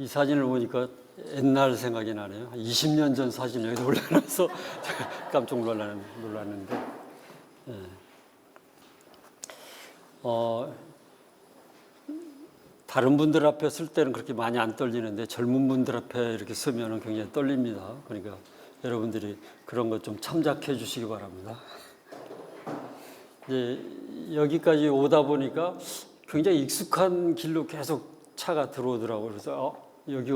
이 사진을 보니까 옛날 생각이 나네요. 20년 전 사진 여기다 올려놔서 깜짝 놀랐는데. 예. 다른 분들 앞에 쓸 때는 그렇게 많이 안 떨리는데 젊은 분들 앞에 이렇게 서면은 굉장히 떨립니다. 그러니까 여러분들이 그런 것 좀 참작해 주시기 바랍니다. 이제 여기까지 오다 보니까 굉장히 익숙한 길로 계속 차가 들어오더라고요. 그래서 여기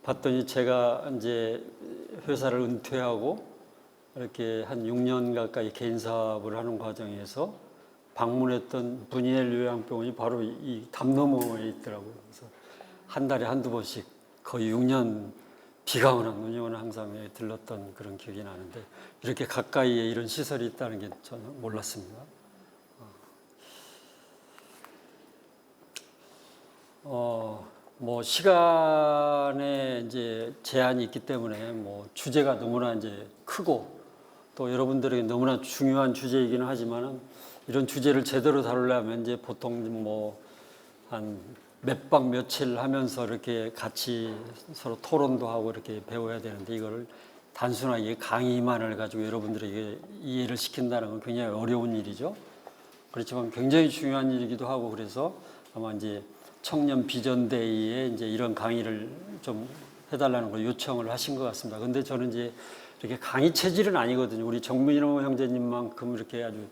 봤더니 제가 이제 회사를 은퇴하고 이렇게 한 6년 가까이 개인 사업을 하는 과정에서 방문했던 분이엘 요양병원이 바로 이 담 너머에 있더라고요. 그래서 한 달에 한두 번씩 거의 6년 비가 오나 눈이 오나 항상 들렀던 그런 기억이 나는데 이렇게 가까이에 이런 시설이 있다는 게 저는 몰랐습니다. 뭐 시간에 이제 제한이 있기 때문에 뭐 주제가 너무나 이제 크고 또 여러분들에게 너무나 중요한 주제이기는 하지만은 이런 주제를 제대로 다루려면 이제 보통 뭐 한 몇 박 며칠 하면서 이렇게 같이 서로 토론도 하고 이렇게 배워야 되는데 이거를 단순하게 강의만을 가지고 여러분들에게 이해를 시킨다는 건 굉장히 어려운 일이죠. 그렇지만 굉장히 중요한 일이기도 하고 그래서 아마 이제 청년 비전데이에 이제 이런 강의를 좀 해달라는 걸 요청을 하신 것 같습니다. 근데 저는 이제 이렇게 강의 체질은 아니거든요. 우리 정민호 형제님만큼 이렇게 아주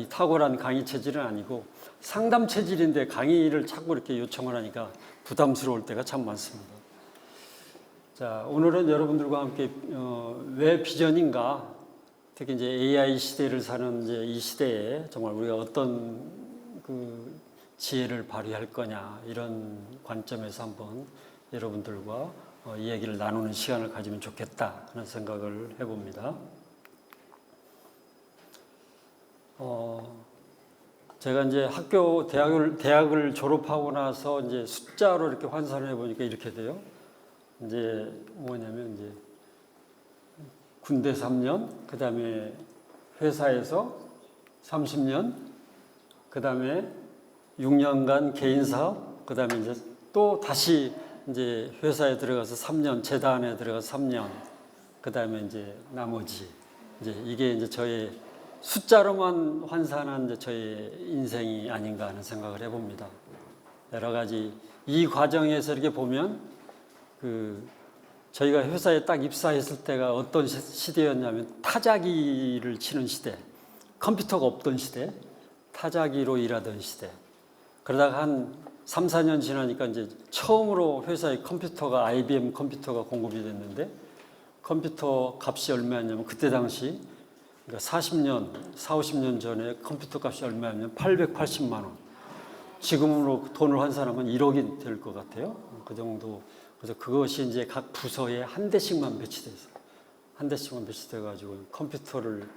탁월한 강의 체질은 아니고 상담 체질인데 강의를 자꾸 이렇게 요청을 하니까 부담스러울 때가 참 많습니다. 자, 오늘은 여러분들과 함께 왜 비전인가? 특히 이제 AI 시대를 사는 이제 이 시대에 정말 우리가 어떤 그 지혜를 발휘할 거냐 이런 관점에서 한번 여러분들과 이 얘기를 나누는 시간을 가지면 좋겠다 하는 생각을 해봅니다. 제가 이제 대학을 졸업하고 나서 이제 숫자로 이렇게 환산을 해보니까 이렇게 돼요. 이제 뭐냐면 이제 군대 3년, 그 다음에 회사에서 30년, 그 다음에 6년간 개인 사업, 그 다음에 이제 또 다시 이제 회사에 들어가서 3년, 재단에 들어가서 3년, 그 다음에 이제 나머지 이제 이게 이제 저의 숫자로만 환산한 이제 저의 인생이 아닌가 하는 생각을 해봅니다. 여러 가지 이 과정에서 이렇게 보면 저희가 회사에 딱 입사했을 때가 어떤 시대였냐면 타자기를 치는 시대, 컴퓨터가 없던 시대, 타자기로 일하던 시대. 그러다가 한 3, 4년 지나니까 이제 처음으로 회사에 컴퓨터가 IBM 컴퓨터가 공급이 됐는데 컴퓨터 값이 얼마였냐면 그때 당시 그러니까 40년, 50년 전에 컴퓨터 값이 얼마였냐면 880만 원. 지금으로 돈을 환산하면 1억이 될 것 같아요. 그 정도. 그래서 그것이 이제 각 부서에 한 대씩만 배치돼서 한 대씩만 배치돼가지고 컴퓨터를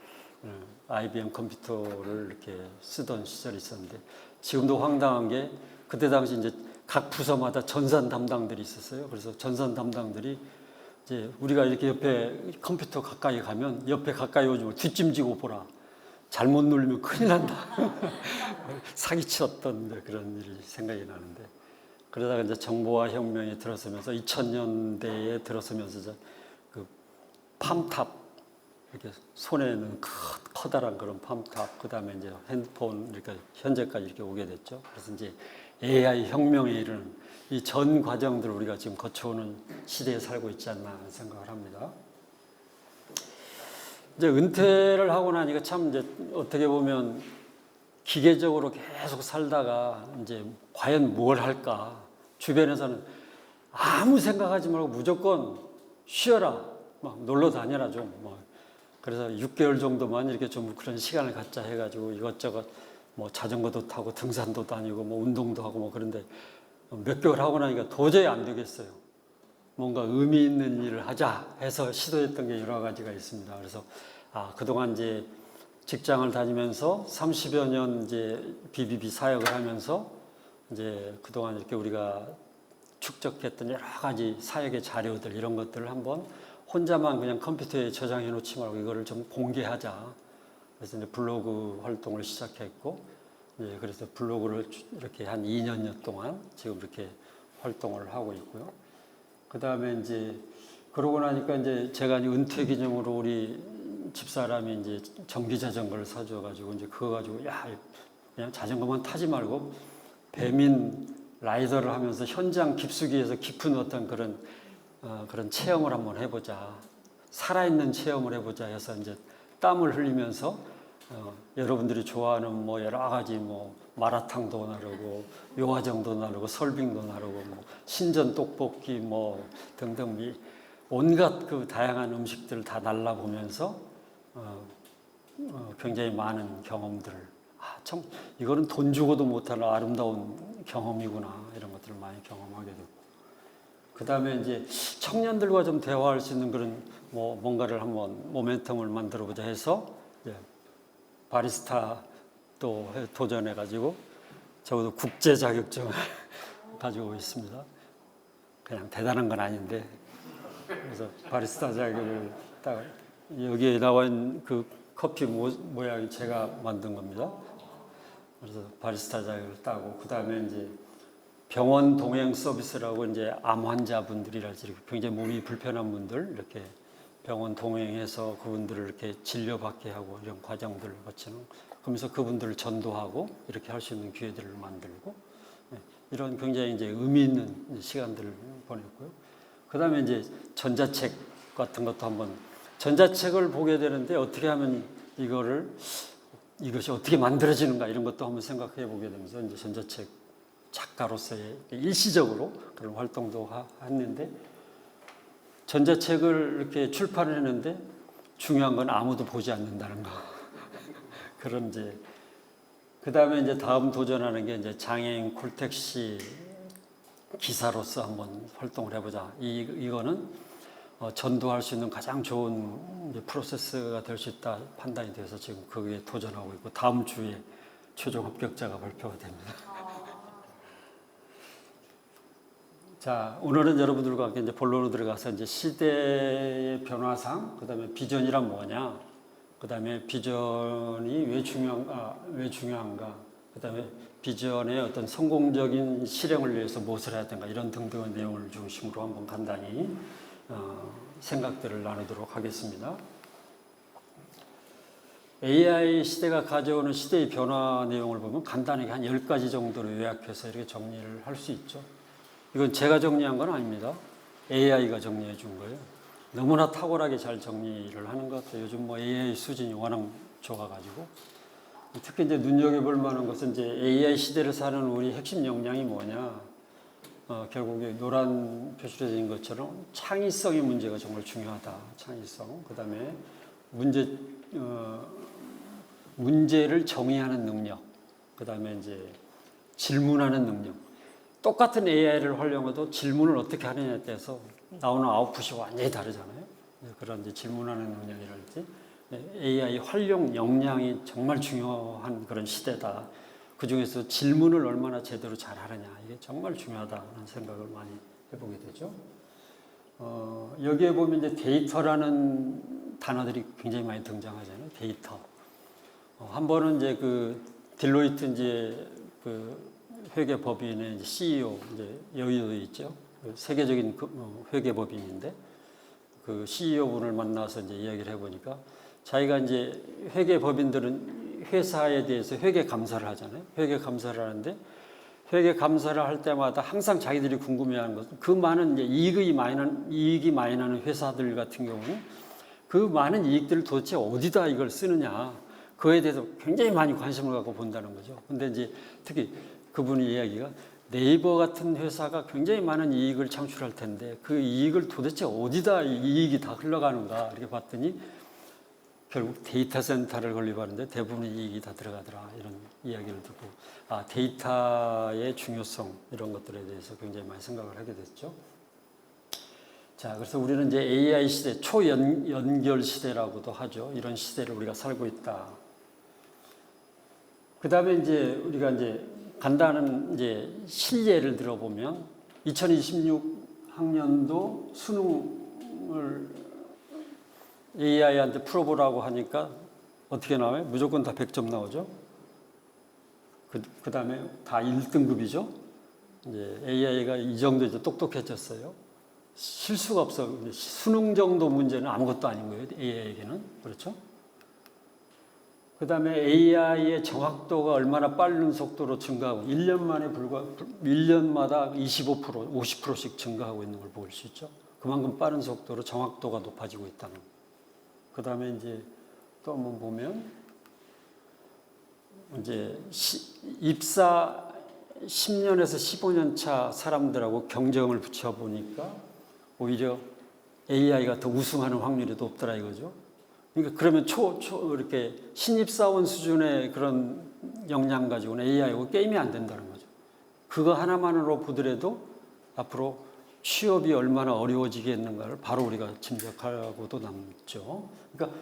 IBM 컴퓨터를 이렇게 쓰던 시절이 있었는데 지금도 황당한 게 그때 당시 이제 각 부서마다 전산 담당들이 있었어요. 그래서 전산 담당들이 이제 우리가 이렇게 옆에 컴퓨터 가까이 가면 옆에 가까이 오지 뒷짐지고 보라. 잘못 누르면 큰일 난다. 사기쳤던 그런 일이 생각이 나는데 그러다가 이제 정보화 혁명이 들어서면서 2000년대에 들어서면서 그 팜탑 이렇게 손에는 커다란 그런 팜탑 그다음에 이제 핸드폰 이렇게 현재까지 이렇게 오게 됐죠. 그래서 이제 AI 혁명에 이르는 이 전 과정들을 우리가 지금 거쳐오는 시대에 살고 있지 않나 하는 생각을 합니다. 이제 은퇴를 하고 나니까 참 이제 어떻게 보면 기계적으로 계속 살다가 이제 과연 뭘 할까? 주변에서는 아무 생각하지 말고 무조건 쉬어라, 막 놀러 다녀라 좀. 뭐 그래서 6개월 정도만 이렇게 좀 그런 시간을 갖자 해가지고 이것저것 뭐 자전거도 타고 등산도 다니고 뭐 운동도 하고 뭐 그런데 몇 개월 하고 나니까 도저히 안 되겠어요. 뭔가 의미 있는 일을 하자 해서 시도했던 게 여러 가지가 있습니다. 그래서 그동안 이제 직장을 다니면서 30여 년 이제 BBB 사역을 하면서 이제 그동안 이렇게 우리가 축적했던 여러 가지 사역의 자료들 이런 것들을 한번 혼자만 그냥 컴퓨터에 저장해 놓지 말고 이거를 좀 공개하자. 그래서 이제 블로그 활동을 시작했고, 그래서 블로그를 이렇게 한 2년여 동안 지금 이렇게 활동을 하고 있고요. 그 다음에 이제 그러고 나니까 이제 제가 은퇴 기념으로 우리 집사람이 이제 전기 자전거를 사줘가지고 이제 그거 가지고 야 그냥 자전거만 타지 말고 배민 라이더를 하면서 현장 깊숙이에서 깊은 어떤 그런 체험을 한번 해보자. 살아있는 체험을 해보자 해서 이제 땀을 흘리면서 여러분들이 좋아하는 뭐 여러 가지 뭐 마라탕도 나르고 묘화정도 나르고 설빙도 나르고 뭐 신전 떡볶이 뭐 등등 온갖 그 다양한 음식들을 다 날라보면서 굉장히 많은 경험들을 참 이거는 돈 주고도 못하는 아름다운 경험이구나 이런 것들을 많이 경험하게 되고 그 다음에 이제 청년들과 좀 대화할 수 있는 그런 뭐 뭔가를 한번 모멘텀을 만들어 보자 해서 바리스타 또 도전해 가지고 적어도 국제 자격증을 가지고 있습니다. 그냥 대단한 건 아닌데 그래서 바리스타 자격을 딱 여기에 나와 있는 그 커피 모양이 제가 만든 겁니다. 그래서 바리스타 자격을 따고 그 다음에 이제 병원 동행 서비스라고 이제 암 환자분들이랄지 굉장히 몸이 불편한 분들 이렇게 병원 동행해서 그분들을 이렇게 진료받게 하고 이런 과정들을 거치는 그러면서 그분들을 전도하고 이렇게 할 수 있는 기회들을 만들고 이런 굉장히 이제 의미 있는 시간들을 보냈고요. 그 다음에 이제 전자책 같은 것도 한번 전자책을 보게 되는데 어떻게 하면 이것이 어떻게 만들어지는가 이런 것도 한번 생각해 보게 되면서 이제 전자책 작가로서의 일시적으로 그런 활동도 했는데 전자책을 이렇게 출판을 했는데 중요한 건 아무도 보지 않는다는 거. 그런 이제 그 다음에 이제 다음 도전하는 게 이제 장애인 콜택시 기사로서 한번 활동을 해보자. 이거는 전도할 수 있는 가장 좋은 이제 프로세스가 될 수 있다 판단이 돼서 지금 거기에 도전하고 있고 다음 주에 최종 합격자가 발표가 됩니다. 자, 오늘은 여러분들과 함께 이제 본론으로 들어가서 이제 시대의 변화상, 그 다음에 비전이란 뭐냐, 그 다음에 비전이 왜 중요한가, 그 다음에 비전의 어떤 성공적인 실행을 위해서 무엇을 해야 되는가, 이런 등등의 내용을 중심으로 한번 간단히 생각들을 나누도록 하겠습니다. AI 시대가 가져오는 시대의 변화 내용을 보면 간단하게 한 10가지 정도로 요약해서 이렇게 정리를 할 수 있죠. 이건 제가 정리한 건 아닙니다. AI가 정리해 준 거예요. 너무나 탁월하게 잘 정리를 하는 것 같아요. 요즘 뭐 AI 수준이 워낙 좋아가지고. 특히 이제 눈여겨볼 만한 것은 이제 AI 시대를 사는 우리 핵심 역량이 뭐냐. 결국에 노란 표시로 된 것처럼 창의성의 문제가 정말 중요하다. 창의성. 그 다음에 문제를 정의하는 능력. 그 다음에 이제 질문하는 능력. 똑같은 AI를 활용해도 질문을 어떻게 하느냐에 따라서 나오는 아웃풋이 완전히 다르잖아요. 그런 이제 질문하는 능력이랄지 AI 활용 역량이 정말 중요한 그런 시대다. 그 중에서 질문을 얼마나 제대로 잘 하느냐 이게 정말 중요하다는 생각을 많이 해보게 되죠. 여기에 보면 이제 데이터라는 단어들이 굉장히 많이 등장하잖아요. 데이터. 한 번은 이제 그 딜로이트 이제 그 회계법인의 CEO 이제 여의도에 있죠. 세계적인 회계법인인데 그 CEO 분을 만나서 이제 이야기를 해보니까 자기가 이제 회계법인들은 회사에 대해서 회계 감사를 하잖아요. 회계 감사를 하는데 회계 감사를 할 때마다 항상 자기들이 궁금해하는 것은 그 많은 이제 이익이 많이 나는 회사들 같은 경우는 그 많은 이익들을 도대체 어디다 이걸 쓰느냐 그거에 대해서 굉장히 많이 관심을 갖고 본다는 거죠. 근데 이제 특히 그분의 이야기가 네이버 같은 회사가 굉장히 많은 이익을 창출할 텐데 그 이익을 도대체 어디다 이익이 다 흘러가는가 이렇게 봤더니 결국 데이터 센터를 건립하는데 대부분의 이익이 다 들어가더라 이런 이야기를 듣고 데이터의 중요성 이런 것들에 대해서 굉장히 많이 생각을 하게 됐죠. 자, 그래서 우리는 이제 AI 시대 초연결 시대라고도 하죠. 이런 시대를 우리가 살고 있다. 그 다음에 이제 우리가 이제 간단한 이제 실례를 들어보면 2026학년도 수능을 AI한테 풀어보라고 하니까 어떻게 나와요? 무조건 다 100점 나오죠. 그 다음에 다 1등급이죠. 이제 AI가 이 정도 이제 똑똑해졌어요. 실수가 없어. 수능 정도 문제는 아무것도 아닌 거예요. AI에게는. 그렇죠? 그 다음에 AI의 정확도가 얼마나 빠른 속도로 증가하고 1년마다 25%, 50%씩 증가하고 있는 걸 볼 수 있죠. 그만큼 빠른 속도로 정확도가 높아지고 있다는 거. 그 다음에 이제 또 한번 보면 이제 입사 10년에서 15년 차 사람들하고 경쟁을 붙여보니까 오히려 AI가 더 우승하는 확률이 높더라 이거죠. 그러니까 그러면 이렇게 신입사원 수준의 그런 역량 가지고는 AI하고 게임이 안 된다는 거죠. 그거 하나만으로 보더라도 앞으로 취업이 얼마나 어려워지겠는가를 바로 우리가 짐작하고도 남죠. 그러니까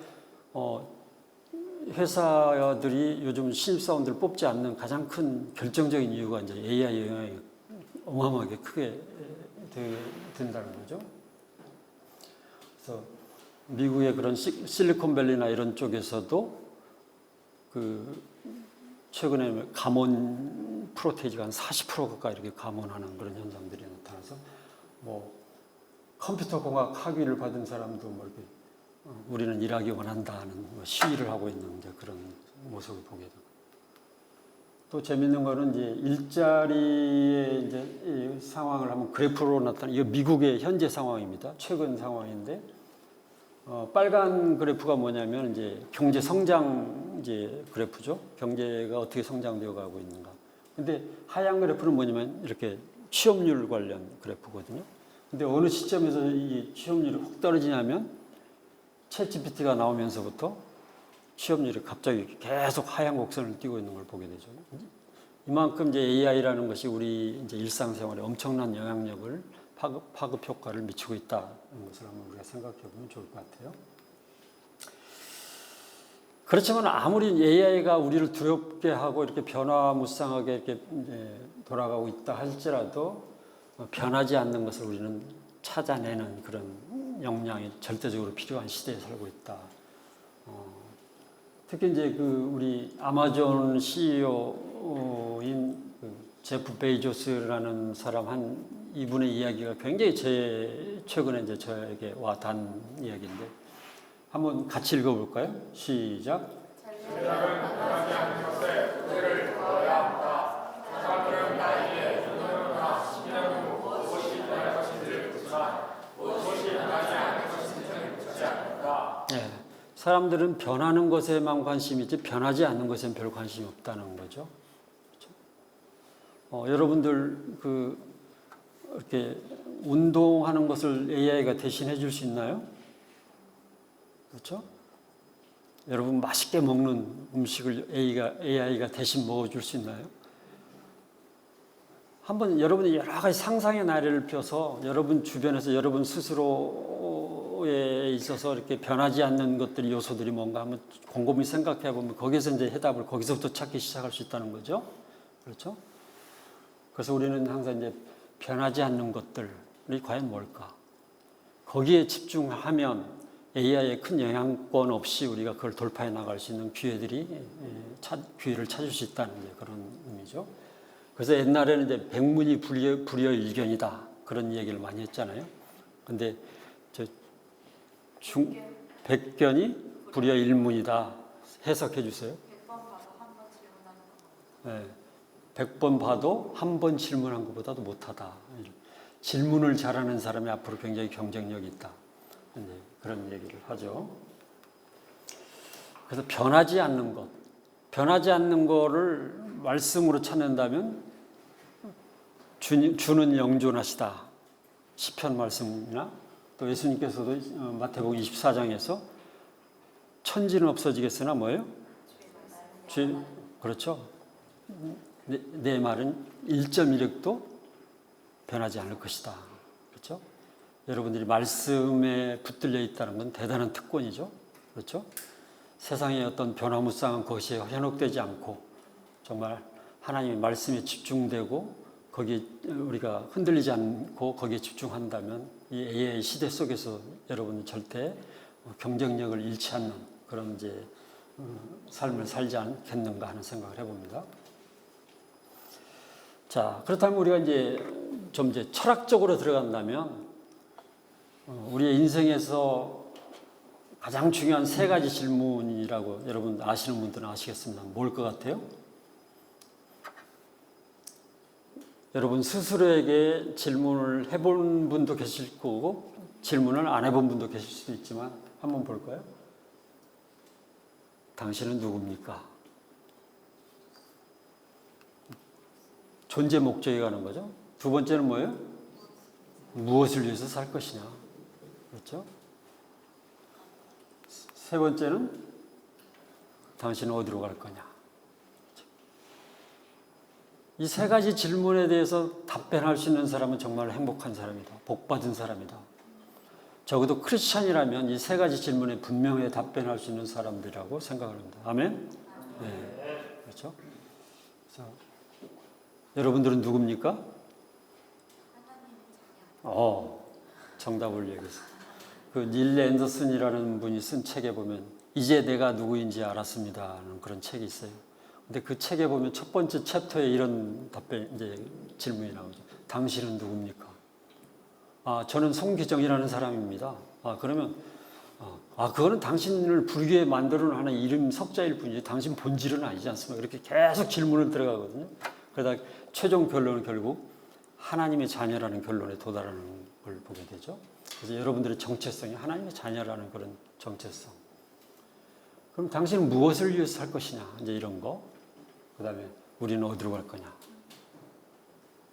회사들이 요즘 신입사원들 뽑지 않는 가장 큰 결정적인 이유가 이제 AI 영향이 어마어마하게 크게 된다는 거죠. 그래서 미국의 그런 실리콘밸리나 이런 쪽에서도 그 최근에 감원 프로테이지가 한 40% 가까이 이렇게 감원하는 그런 현상들이 나타나서 뭐 컴퓨터 공학 학위를 받은 사람도 뭐 이렇게 우리는 일하기 원한다는 시위를 하고 있는 이제 그런 모습을 보게 됩니다. 또 재밌는 거는 이제 일자리의 이제 이 상황을 한번 그래프로 나타내. 이거 미국의 현재 상황입니다. 최근 상황인데 빨간 그래프가 뭐냐면 이제 경제 성장 이제 그래프죠. 경제가 어떻게 성장되어 가고 있는가. 근데 하얀 그래프는 뭐냐면 이렇게 취업률 관련 그래프거든요. 근데 어느 시점에서 이 취업률이 확 떨어지냐면 챗GPT가 나오면서부터 취업률이 갑자기 계속 하향 곡선을 띄고 있는 걸 보게 되죠. 이만큼 이제 AI라는 것이 우리 이제 일상생활에 엄청난 영향력을 파급 효과를 미치고 있다는 것을 한번 우리가 생각해 보면 좋을 것 같아요. 그렇지만 아무리 AI가 우리를 두렵게 하고 이렇게 변화무쌍하게 이렇게 돌아가고 있다 할지라도 변하지 않는 것을 우리는 찾아내는 그런 역량이 절대적으로 필요한 시대에 살고 있다. 특히 이제 그 우리 아마존 CEO인 그 제프 베이조스라는 사람 이분의 이야기가 굉장히 최근에 이제 저에게 와 닿은 이야기인데 한번 같이 읽어볼까요? 시작. 네, 사람들은 변하는 것에만 관심이 있지 변하지 않는 것에는 별 관심이 없다는 거죠. 그렇죠? 여러분들 이렇게 운동하는 것을 AI가 대신해 줄 수 있나요? 그렇죠? 여러분 맛있게 먹는 음식을 AI가 대신 먹어줄 수 있나요? 한번 여러분이 여러 가지 상상의 나래를 펴서 여러분 주변에서 여러분 스스로에 있어서 이렇게 변하지 않는 것들이 요소들이 뭔가 한번 곰곰이 생각해 보면 거기서 이제 해답을 거기서부터 찾기 시작할 수 있다는 거죠. 그렇죠? 그래서 우리는 항상 이제 변하지 않는 것들이 과연 뭘까? 거기에 집중하면 AI의 큰 영향권 없이 우리가 그걸 돌파해 나갈 수 있는 기회를 찾을 수 있다는 그런 의미죠. 그래서 옛날에는 이제 백문이 불여일견이다 그런 얘기를 많이 했잖아요. 근데 백견이 불여일문이다 해석해 주세요. 100번 봐도 한 번 질문한 것보다도 못하다. 질문을 잘하는 사람이 앞으로 굉장히 경쟁력이 있다. 그런 얘기를 하죠. 그래서 변하지 않는 것, 변하지 않는 거를 말씀으로 찾는다면 주는 영존하시다. 시편 말씀이나 또 예수님께서도 마태복음 24장에서 천지는 없어지겠으나 뭐예요? 그렇죠. 내 말은 1.1획도 변하지 않을 것이다. 그렇죠? 여러분들이 말씀에 붙들려 있다는 건 대단한 특권이죠. 그렇죠? 세상의 어떤 변화무쌍한 것이 현혹되지 않고 정말 하나님의 말씀에 집중되고 거기에 우리가 흔들리지 않고 거기에 집중한다면 이 AI 시대 속에서 여러분은 절대 경쟁력을 잃지 않는 그런 이제 삶을 살지 않겠는가 하는 생각을 해봅니다. 자, 그렇다면 우리가 이제 좀 이제 철학적으로 들어간다면 우리의 인생에서 가장 중요한 세 가지 질문이라고 여러분 아시는 분들은 아시겠습니다. 뭘 것 같아요? 여러분 스스로에게 질문을 해본 분도 계실 거고 질문을 안 해본 분도 계실 수도 있지만 한번 볼까요? 당신은 누굽니까? 존재 목적에 가는 거죠. 두 번째는 뭐예요? 무엇을 위해서 살 것이냐. 그렇죠? 세 번째는 당신은 어디로 갈 거냐. 이 세 가지 질문에 대해서 답변할 수 있는 사람은 정말 행복한 사람이다. 복받은 사람이다. 적어도 크리스찬이라면 이 세 가지 질문에 분명히 답변할 수 있는 사람들이라고 생각을 합니다. 아멘? 네. 그렇죠? 그래서 여러분들은 누굽니까? 정답을 얘기했어요. 그 닐 앤더슨이라는 분이 쓴 책에 보면 이제 내가 누구인지 알았습니다라는 그런 책이 있어요. 근데 그 책에 보면 첫 번째 챕터에 이런 답변, 이제 질문이 나오죠. 당신은 누굽니까? 저는 송기정이라는 사람입니다. 그러면, 그거는 당신을 부르게 만들어 하는 이름 석자일 뿐이지 당신 본질은 아니지 않습니까? 이렇게 계속 질문을 들어가거든요. 그러다 최종 결론은 결국 하나님의 자녀라는 결론에 도달하는 걸 보게 되죠. 그래서 여러분들의 정체성이 하나님의 자녀라는 그런 정체성. 그럼 당신은 무엇을 위해서 살 것이냐? 이제 이런 거. 그 다음에 우리는 어디로 갈 거냐?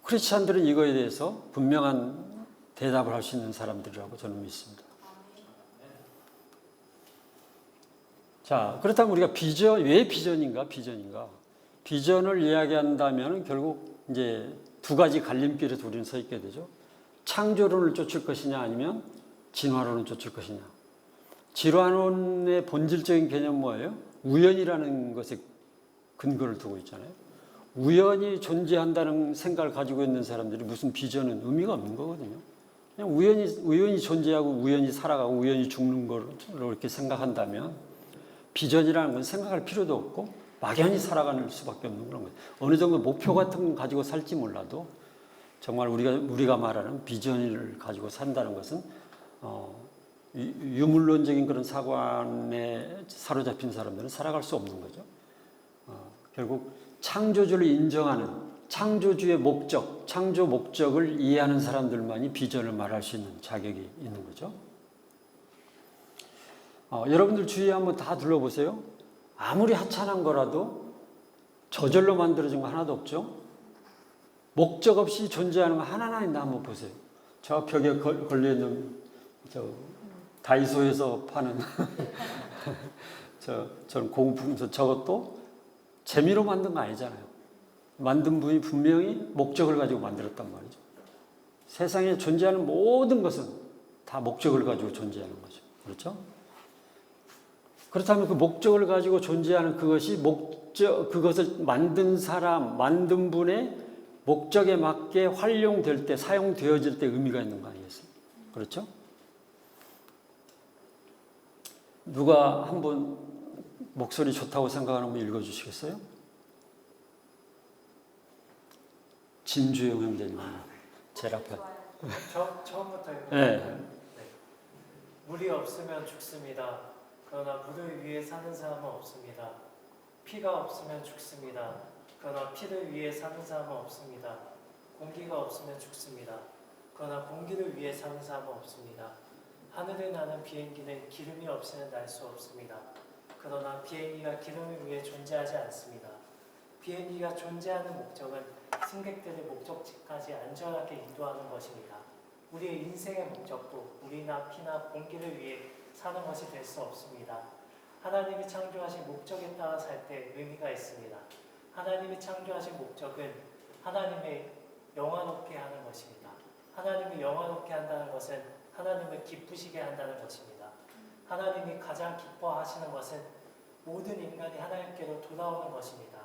크리스찬들은 이거에 대해서 분명한 대답을 할 수 있는 사람들이라고 저는 믿습니다. 자, 그렇다면 우리가 왜 비전인가? 비전을 이야기한다면 결국 이제 두 가지 갈림길에서 우리는 서 있게 되죠. 창조론을 쫓을 것이냐 아니면 진화론을 쫓을 것이냐. 진화론의 본질적인 개념은 뭐예요? 우연이라는 것에 근거를 두고 있잖아요. 우연히 존재한다는 생각을 가지고 있는 사람들이 무슨 비전은 의미가 없는 거거든요. 그냥 우연히 존재하고 우연히 살아가고 우연히 죽는 걸로 이렇게 생각한다면 비전이라는 건 생각할 필요도 없고 막연히 살아가는 수밖에 없는 그런 거예요. 어느 정도 목표 같은 거 가지고 살지 몰라도 정말 우리가 말하는 비전을 가지고 산다는 것은 유물론적인 그런 사관에 사로잡힌 사람들은 살아갈 수 없는 거죠. 결국 창조주를 인정하는 창조주의 목적, 창조 목적을 이해하는 사람들만이 비전을 말할 수 있는 자격이 있는 거죠. 여러분들 주위에 한번 다 둘러보세요. 아무리 하찮은 거라도 저절로 만들어진 거 하나도 없죠. 목적 없이 존재하는 거 하나나 있나 한번 보세요. 저 벽에 걸려있는 다이소에서 파는 저는 공품서 저것도 재미로 만든 거 아니잖아요. 만든 분이 분명히 목적을 가지고 만들었단 말이죠. 세상에 존재하는 모든 것은 다 목적을 가지고 존재하는 거죠. 그렇죠? 그렇다면 그 목적을 가지고 존재하는 그것을 만든 사람, 만든 분의 목적에 맞게 활용될 때, 사용되어질 때 의미가 있는 거 아니겠어요? 그렇죠? 누가 한번 목소리 좋다고 생각하는 분 읽어주시겠어요? 진주영 형제님. 제일 앞에. 처음부터 네. 네. 물이 없으면 죽습니다. 그러나 물을 위해 사는 사람은 없습니다. 피가 없으면 죽습니다. 그러나 피를 위해 사는 사람은 없습니다. 공기가 없으면 죽습니다. 그러나 공기를 위해 사는 사람은 없습니다. 하늘에 나는 비행기는 기름이 없이는 날 수 없습니다. 그러나 비행기가 기름을 위해 존재하지 않습니다. 비행기가 존재하는 목적은 승객들의 목적지까지 안전하게 인도하는 것입니다. 우리의 인생의 목적도 물이나 피나 공기를 위해 사는 것이 될 수 없습니다. 하나님이 창조하신 목적에 따라 살 때 의미가 있습니다. 하나님이 창조하신 목적은 하나님의 영화롭게 하는 것입니다. 하나님을 영화롭게 한다는 것은 하나님을 기쁘시게 한다는 것입니다. 하나님이 가장 기뻐하시는 것은 모든 인간이 하나님께로 돌아오는 것입니다.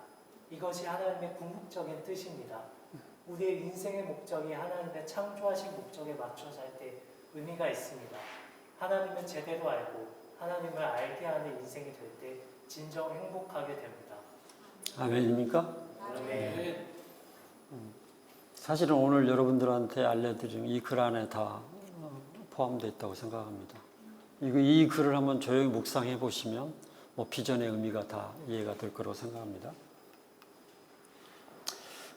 이것이 하나님의 궁극적인 뜻입니다. 우리의 인생의 목적이 하나님의 창조하신 목적에 맞춰 살 때 의미가 있습니다. 하나님을 제대로 알고 하나님을 알게 하는 인생이 될 때 진정 행복하게 됩니다. 아멘입니까? 아멘. 사실은 오늘 여러분들한테 알려드린 이 글 안에 다 포함되어 있다고 생각합니다. 이 글을 한번 조용히 묵상해 보시면 뭐 비전의 의미가 다 이해가 될 거라고 생각합니다.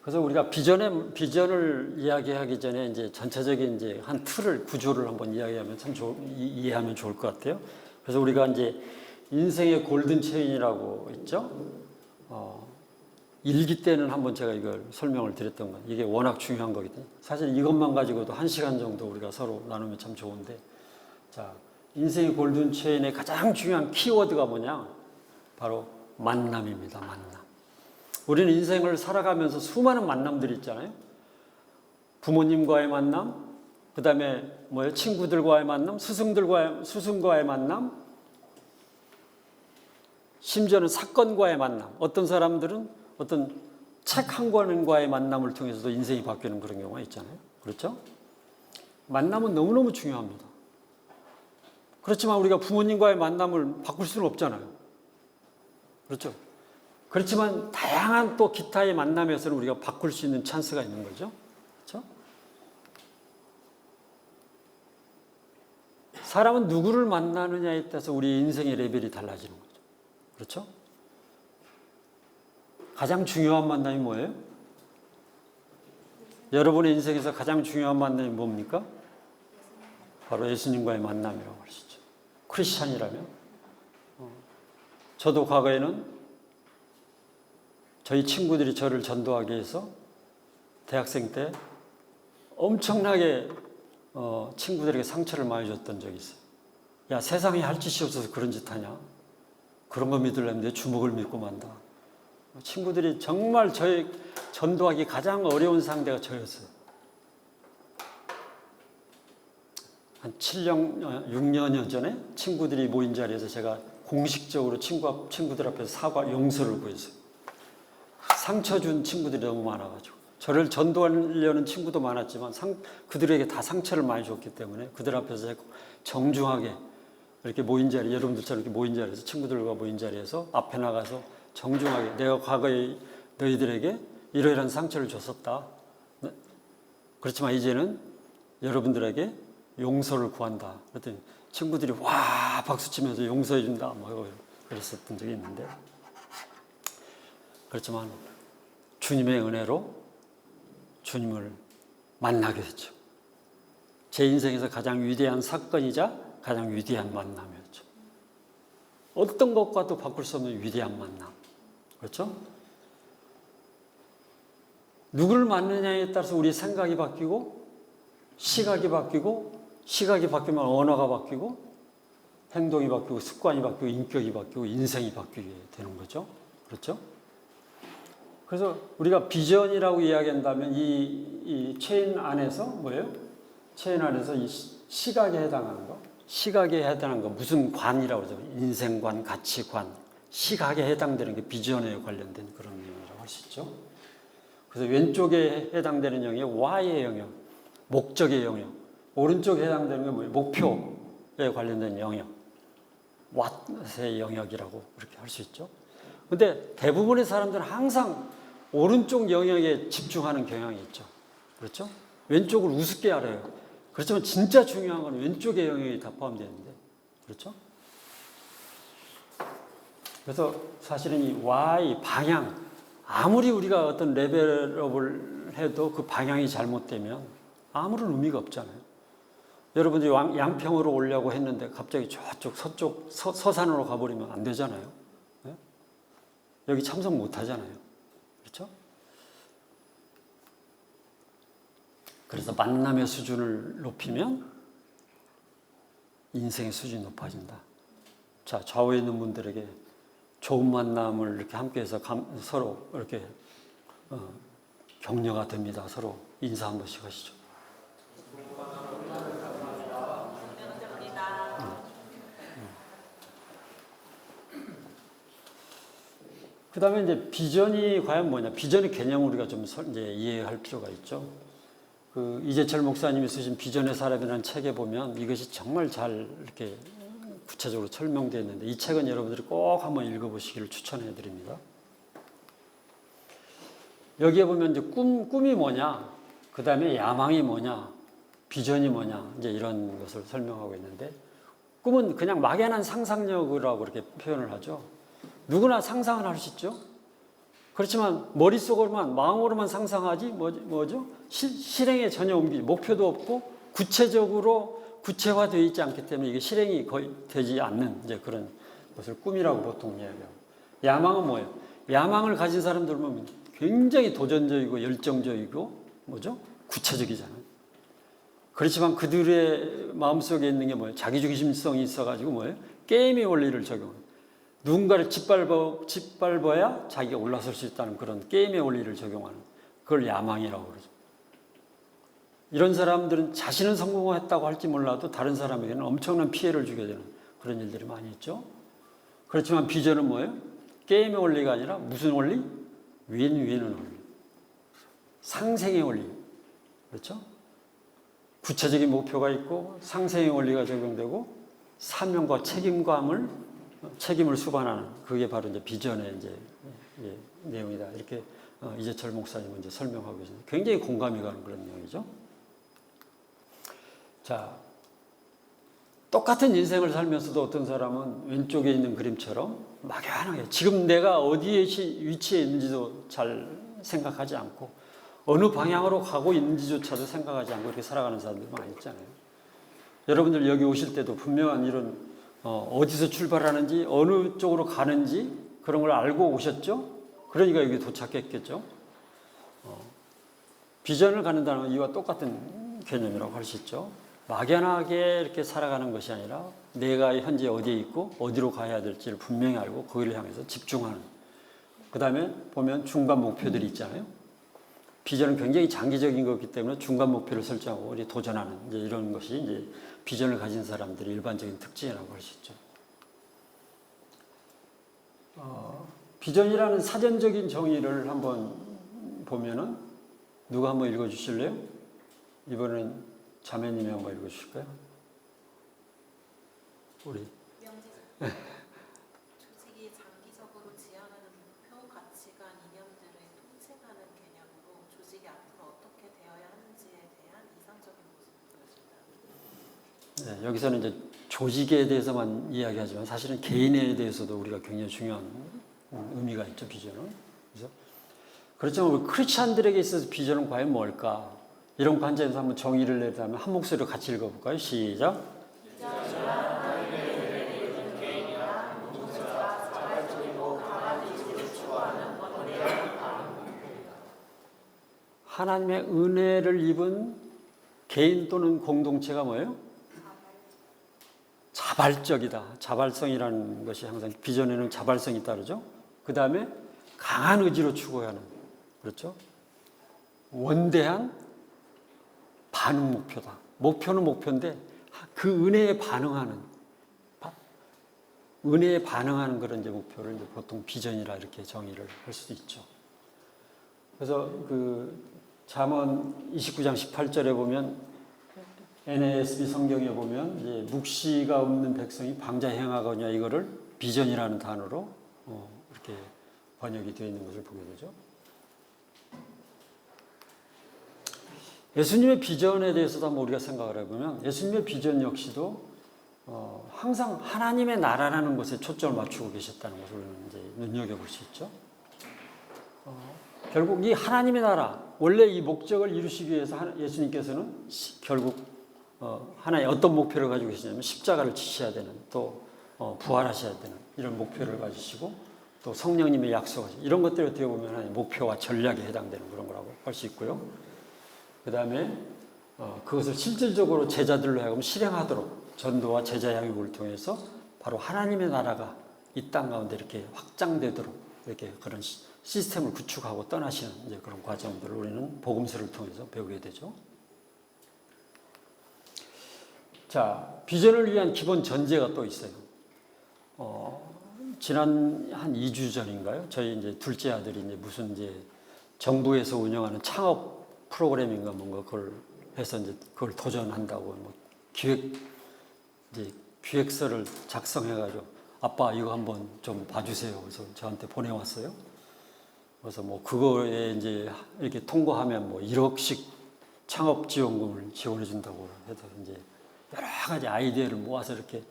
그래서 우리가 비전을 이야기하기 전에 이제 전체적인 이제 한 틀을 구조를 한번 이야기하면 이해하면 좋을 것 같아요. 그래서 우리가 이제 인생의 골든 체인이라고 있죠. 일기 때는 한번 제가 이걸 설명을 드렸던 건 이게 워낙 중요한 거거든요. 사실 이것만 가지고도 1시간 정도 우리가 서로 나누면 참 좋은데, 자, 인생의 골든 체인의 가장 중요한 키워드가 뭐냐? 바로 만남입니다. 만남. 우리는 인생을 살아가면서 수많은 만남들이 있잖아요. 부모님과의 만남, 그 다음에 친구들과의 만남, 스승과의 만남, 심지어는 사건과의 만남. 어떤 사람들은 어떤 책 한 권과의 만남을 통해서도 인생이 바뀌는 그런 경우가 있잖아요. 그렇죠? 만남은 너무너무 중요합니다. 그렇지만 우리가 부모님과의 만남을 바꿀 수는 없잖아요. 그렇죠? 그렇지만 다양한 또 기타의 만남에서는 우리가 바꿀 수 있는 찬스가 있는 거죠. 그렇죠? 사람은 누구를 만나느냐에 따라서 우리 인생의 레벨이 달라지는 거죠. 그렇죠? 가장 중요한 만남이 뭐예요? 여러분의 인생에서 가장 중요한 만남이 뭡니까? 바로 예수님과의 만남이라고 할 수 있죠. 크리스찬이라면. 저도 과거에는 저희 친구들이 저를 전도하기 위해서 대학생 때 엄청나게 친구들에게 상처를 많이 줬던 적이 있어요. 야, 세상에 할 짓이 없어서 그런 짓 하냐? 그런 거 믿으려면 내 주먹을 믿고 만다. 친구들이 정말 저희 전도하기 가장 어려운 상대가 저였어요. 한 7년, 6년 전에 친구들이 모인 자리에서 제가 공식적으로 친구들 앞에서 용서를 구했어요. 상처 준 친구들이 너무 많아가지고. 저를 전도하려는 친구도 많았지만 그들에게 다 상처를 많이 줬기 때문에 그들 앞에서 정중하게 이렇게 모인 자리, 여러분들처럼 이렇게 모인 자리에서, 친구들과 모인 자리에서 앞에 나가서 정중하게 내가 과거에 너희들에게 이러이러한 상처를 줬었다. 그렇지만 이제는 여러분들에게 용서를 구한다. 그랬더니 친구들이 와 박수치면서 용서해 준다. 뭐 그랬었던 적이 있는데, 그렇지만 주님의 은혜로 주님을 만나게 됐죠. 제 인생에서 가장 위대한 사건이자 가장 위대한 만남이었죠. 어떤 것과도 바꿀 수 없는 위대한 만남. 그렇죠? 누구를 만나냐에 따라서 우리 생각이 바뀌고, 시각이 바뀌면 언어가 바뀌고, 행동이 바뀌고, 습관이 바뀌고, 인격이 바뀌고, 인생이 바뀌게 되는 거죠. 그렇죠? 그래서 우리가 비전이라고 이야기한다면 이 체인 안에서 뭐예요? 체인 안에서 이 시각에 해당하는 거. 시각에 해당하는 거, 무슨 관이라고 그러죠? 인생관, 가치관, 시각에 해당되는 게 비전에 관련된 그런 영역이라고 할 수 있죠. 그래서 왼쪽에 해당되는 영역, Y의 영역, 목적의 영역, 오른쪽에 해당되는 게 뭐예요? 목표에 관련된 영역, What의 영역이라고 그렇게 할 수 있죠. 근데 대부분의 사람들은 항상 오른쪽 영역에 집중하는 경향이 있죠. 그렇죠? 왼쪽을 우습게 알아요. 그렇지만 진짜 중요한 건 왼쪽의 영역이 다 포함되어 있는데, 그렇죠? 그래서 사실은 이 Y, 방향, 아무리 우리가 어떤 레벨업을 해도 그 방향이 잘못되면 아무런 의미가 없잖아요. 여러분들이 양평으로 오려고 했는데 갑자기 저쪽 서쪽 서산으로 가버리면 안 되잖아요. 네? 여기 참석 못 하잖아요. 그렇죠? 그래서 만남의 수준을 높이면 인생의 수준이 높아진다. 자, 좌우에 있는 분들에게 좋은 만남을 이렇게 함께해서 서로 이렇게 격려가 됩니다. 서로 인사 한 번씩 하시죠. 그 다음에 이제 비전이 과연 뭐냐. 비전의 개념을 우리가 좀 이제 이해할 필요가 있죠. 그 이재철 목사님이 쓰신 비전의 사람이라는 책에 보면 이것이 정말 잘 이렇게 구체적으로 설명되어 있는데, 이 책은 여러분들이 꼭 한번 읽어보시기를 추천해 드립니다. 여기에 보면 이제 꿈이 뭐냐? 그 다음에 야망이 뭐냐, 비전이 뭐냐, 이제 이런 것을 설명하고 있는데, 꿈은 그냥 막연한 상상력이라고 그렇게 표현을 하죠. 누구나 상상을 할 수 있죠. 그렇지만 머릿속으로만, 마음으로만 상상하지, 뭐죠? 실행에 전혀 옮기지, 목표도 없고 구체적으로 구체화되어 있지 않기 때문에 이게 실행이 거의 되지 않는 이제 그런 것을 꿈이라고 보통 이야기해요. 야망은 뭐예요? 야망을 가진 사람들 보면 굉장히 도전적이고 열정적이고 뭐죠? 구체적이잖아요. 그렇지만 그들의 마음속에 있는 게 뭐예요? 자기중심성이 있어가지고 뭐예요? 게임의 원리를 적용해요. 누군가를 짓밟아야 자기가 올라설 수 있다는 그런 게임의 원리를 적용하는 그걸 야망이라고 그러죠. 이런 사람들은 자신은 성공했다고 할지 몰라도 다른 사람에게는 엄청난 피해를 주게 되는 그런 일들이 많이 있죠. 그렇지만 비전은 뭐예요? 게임의 원리가 아니라 무슨 원리? 윈윈의 원리. 상생의 원리. 그렇죠? 구체적인 목표가 있고 상생의 원리가 적용되고 사명과 책임을 수반하는 그게 바로 이제 비전의 이제 내용이다. 이렇게 이재철 목사님은 이제 설명하고 계십니다. 굉장히 공감이 가는 그런 내용이죠. 자, 똑같은 인생을 살면서도 어떤 사람은 왼쪽에 있는 그림처럼 막연하게 지금 내가 어디에 위치해 있는지도 잘 생각하지 않고 어느 방향으로 가고 있는지조차도 생각하지 않고 이렇게 살아가는 사람들 많이 있잖아요. 여러분들 여기 오실 때도 분명한 이런 어디서 출발하는지 어느 쪽으로 가는지 그런 걸 알고 오셨죠? 그러니까 여기 도착했겠죠. 비전을 갖는다는 이와 똑같은 개념이라고 할 수 있죠. 막연하게 이렇게 살아가는 것이 아니라 내가 현재 어디에 있고 어디로 가야 될지를 분명히 알고 거기를 향해서 집중하는. 그 다음에 보면 중간 목표들이 있잖아요. 비전은 굉장히 장기적인 거기 때문에 중간 목표를 설정하고 우리 도전하는 이제 이런 것이 이제 비전을 가진 사람들의 일반적인 특징이라고 할 수 있죠. 비전이라는 사전적인 정의를 한번 보면은 누가 한번 읽어 주실래요? 이번엔 자매님이 한번 읽어 주실까요? 우리. 조직이 장기적으로 지향하는 목표, 가치관, 이념들을 통칭하는 개념으로 조직이 앞으로 어떻게 되어야 하는지에 대한 이상적인 모습을 보여준다. 네, 여기서는 이제 조직에 대해서만 이야기하지만 사실은 개인에 대해서도 우리가 굉장히 중요한 의미가 있죠, 비전은. 그렇지만 우리 크리스찬들에게 있어서 비전은 과연 뭘까? 이런 관점에서 한번 정의를 내자면 한 목소리로 같이 읽어볼까요? 시작. 하나님의 은혜를 입은 개인 또는 공동체가 뭐예요? 자발적이다. 자발성이라는 것이 항상 비전에는 자발성이 따르죠. 그 다음에 강한 의지로 추구하는, 그렇죠? 원대한 반응 목표다. 목표는 목표인데 그 은혜에 반응하는 그런 이제 목표를 이제 보통 비전이라 이렇게 정의를 할 수도 있죠. 그래서 그 잠언 29장 18절에 보면 NASB 성경에 보면 이제 묵시가 없는 백성이 방자에 행하거냐 이거를 비전이라는 단어로 이렇게 번역이 되어 있는 것을 보게 되죠. 예수님의 비전에 대해서도 한번 우리가 생각을 해보면 예수님의 비전 역시도 항상 하나님의 나라라는 것에 초점을 맞추고 계셨다는 것을 우리는 이제 눈여겨볼 수 있죠. 결국 이 하나님의 나라, 원래 이 목적을 이루시기 위해서 예수님께서는 결국 하나의 어떤 목표를 가지고 계시냐면 십자가를 지셔야 되는, 또 부활하셔야 되는 이런 목표를 가지시고 또 성령님의 약속하시 이런 것들을 어떻게 보면 하나의 목표와 전략에 해당되는 그런 거라고 할 수 있고요. 그 다음에 그것을 실질적으로 제자들로 하여금 실행하도록 전도와 제자 양육을 통해서 바로 하나님의 나라가 이 땅 가운데 이렇게 확장되도록 이렇게 그런 시스템을 구축하고 떠나시는 이제 그런 과정들을 우리는 복음서를 통해서 배우게 되죠. 자, 비전을 위한 기본 전제가 또 있어요. 지난 한 2주 전인가요? 저희 이제 둘째 아들이 이제 무슨 이제 정부에서 운영하는 창업 프로그램인가 뭔가 그걸 해서 이제 그걸 도전한다고 뭐 기획서를 작성해가지고 아빠 이거 한번 좀 봐주세요. 그래서 저한테 보내왔어요. 그래서 뭐 그거에 이제 이렇게 통과하면 뭐 1억씩 창업 지원금을 지원해 준다고 해서 이제 여러 가지 아이디어를 모아서 이렇게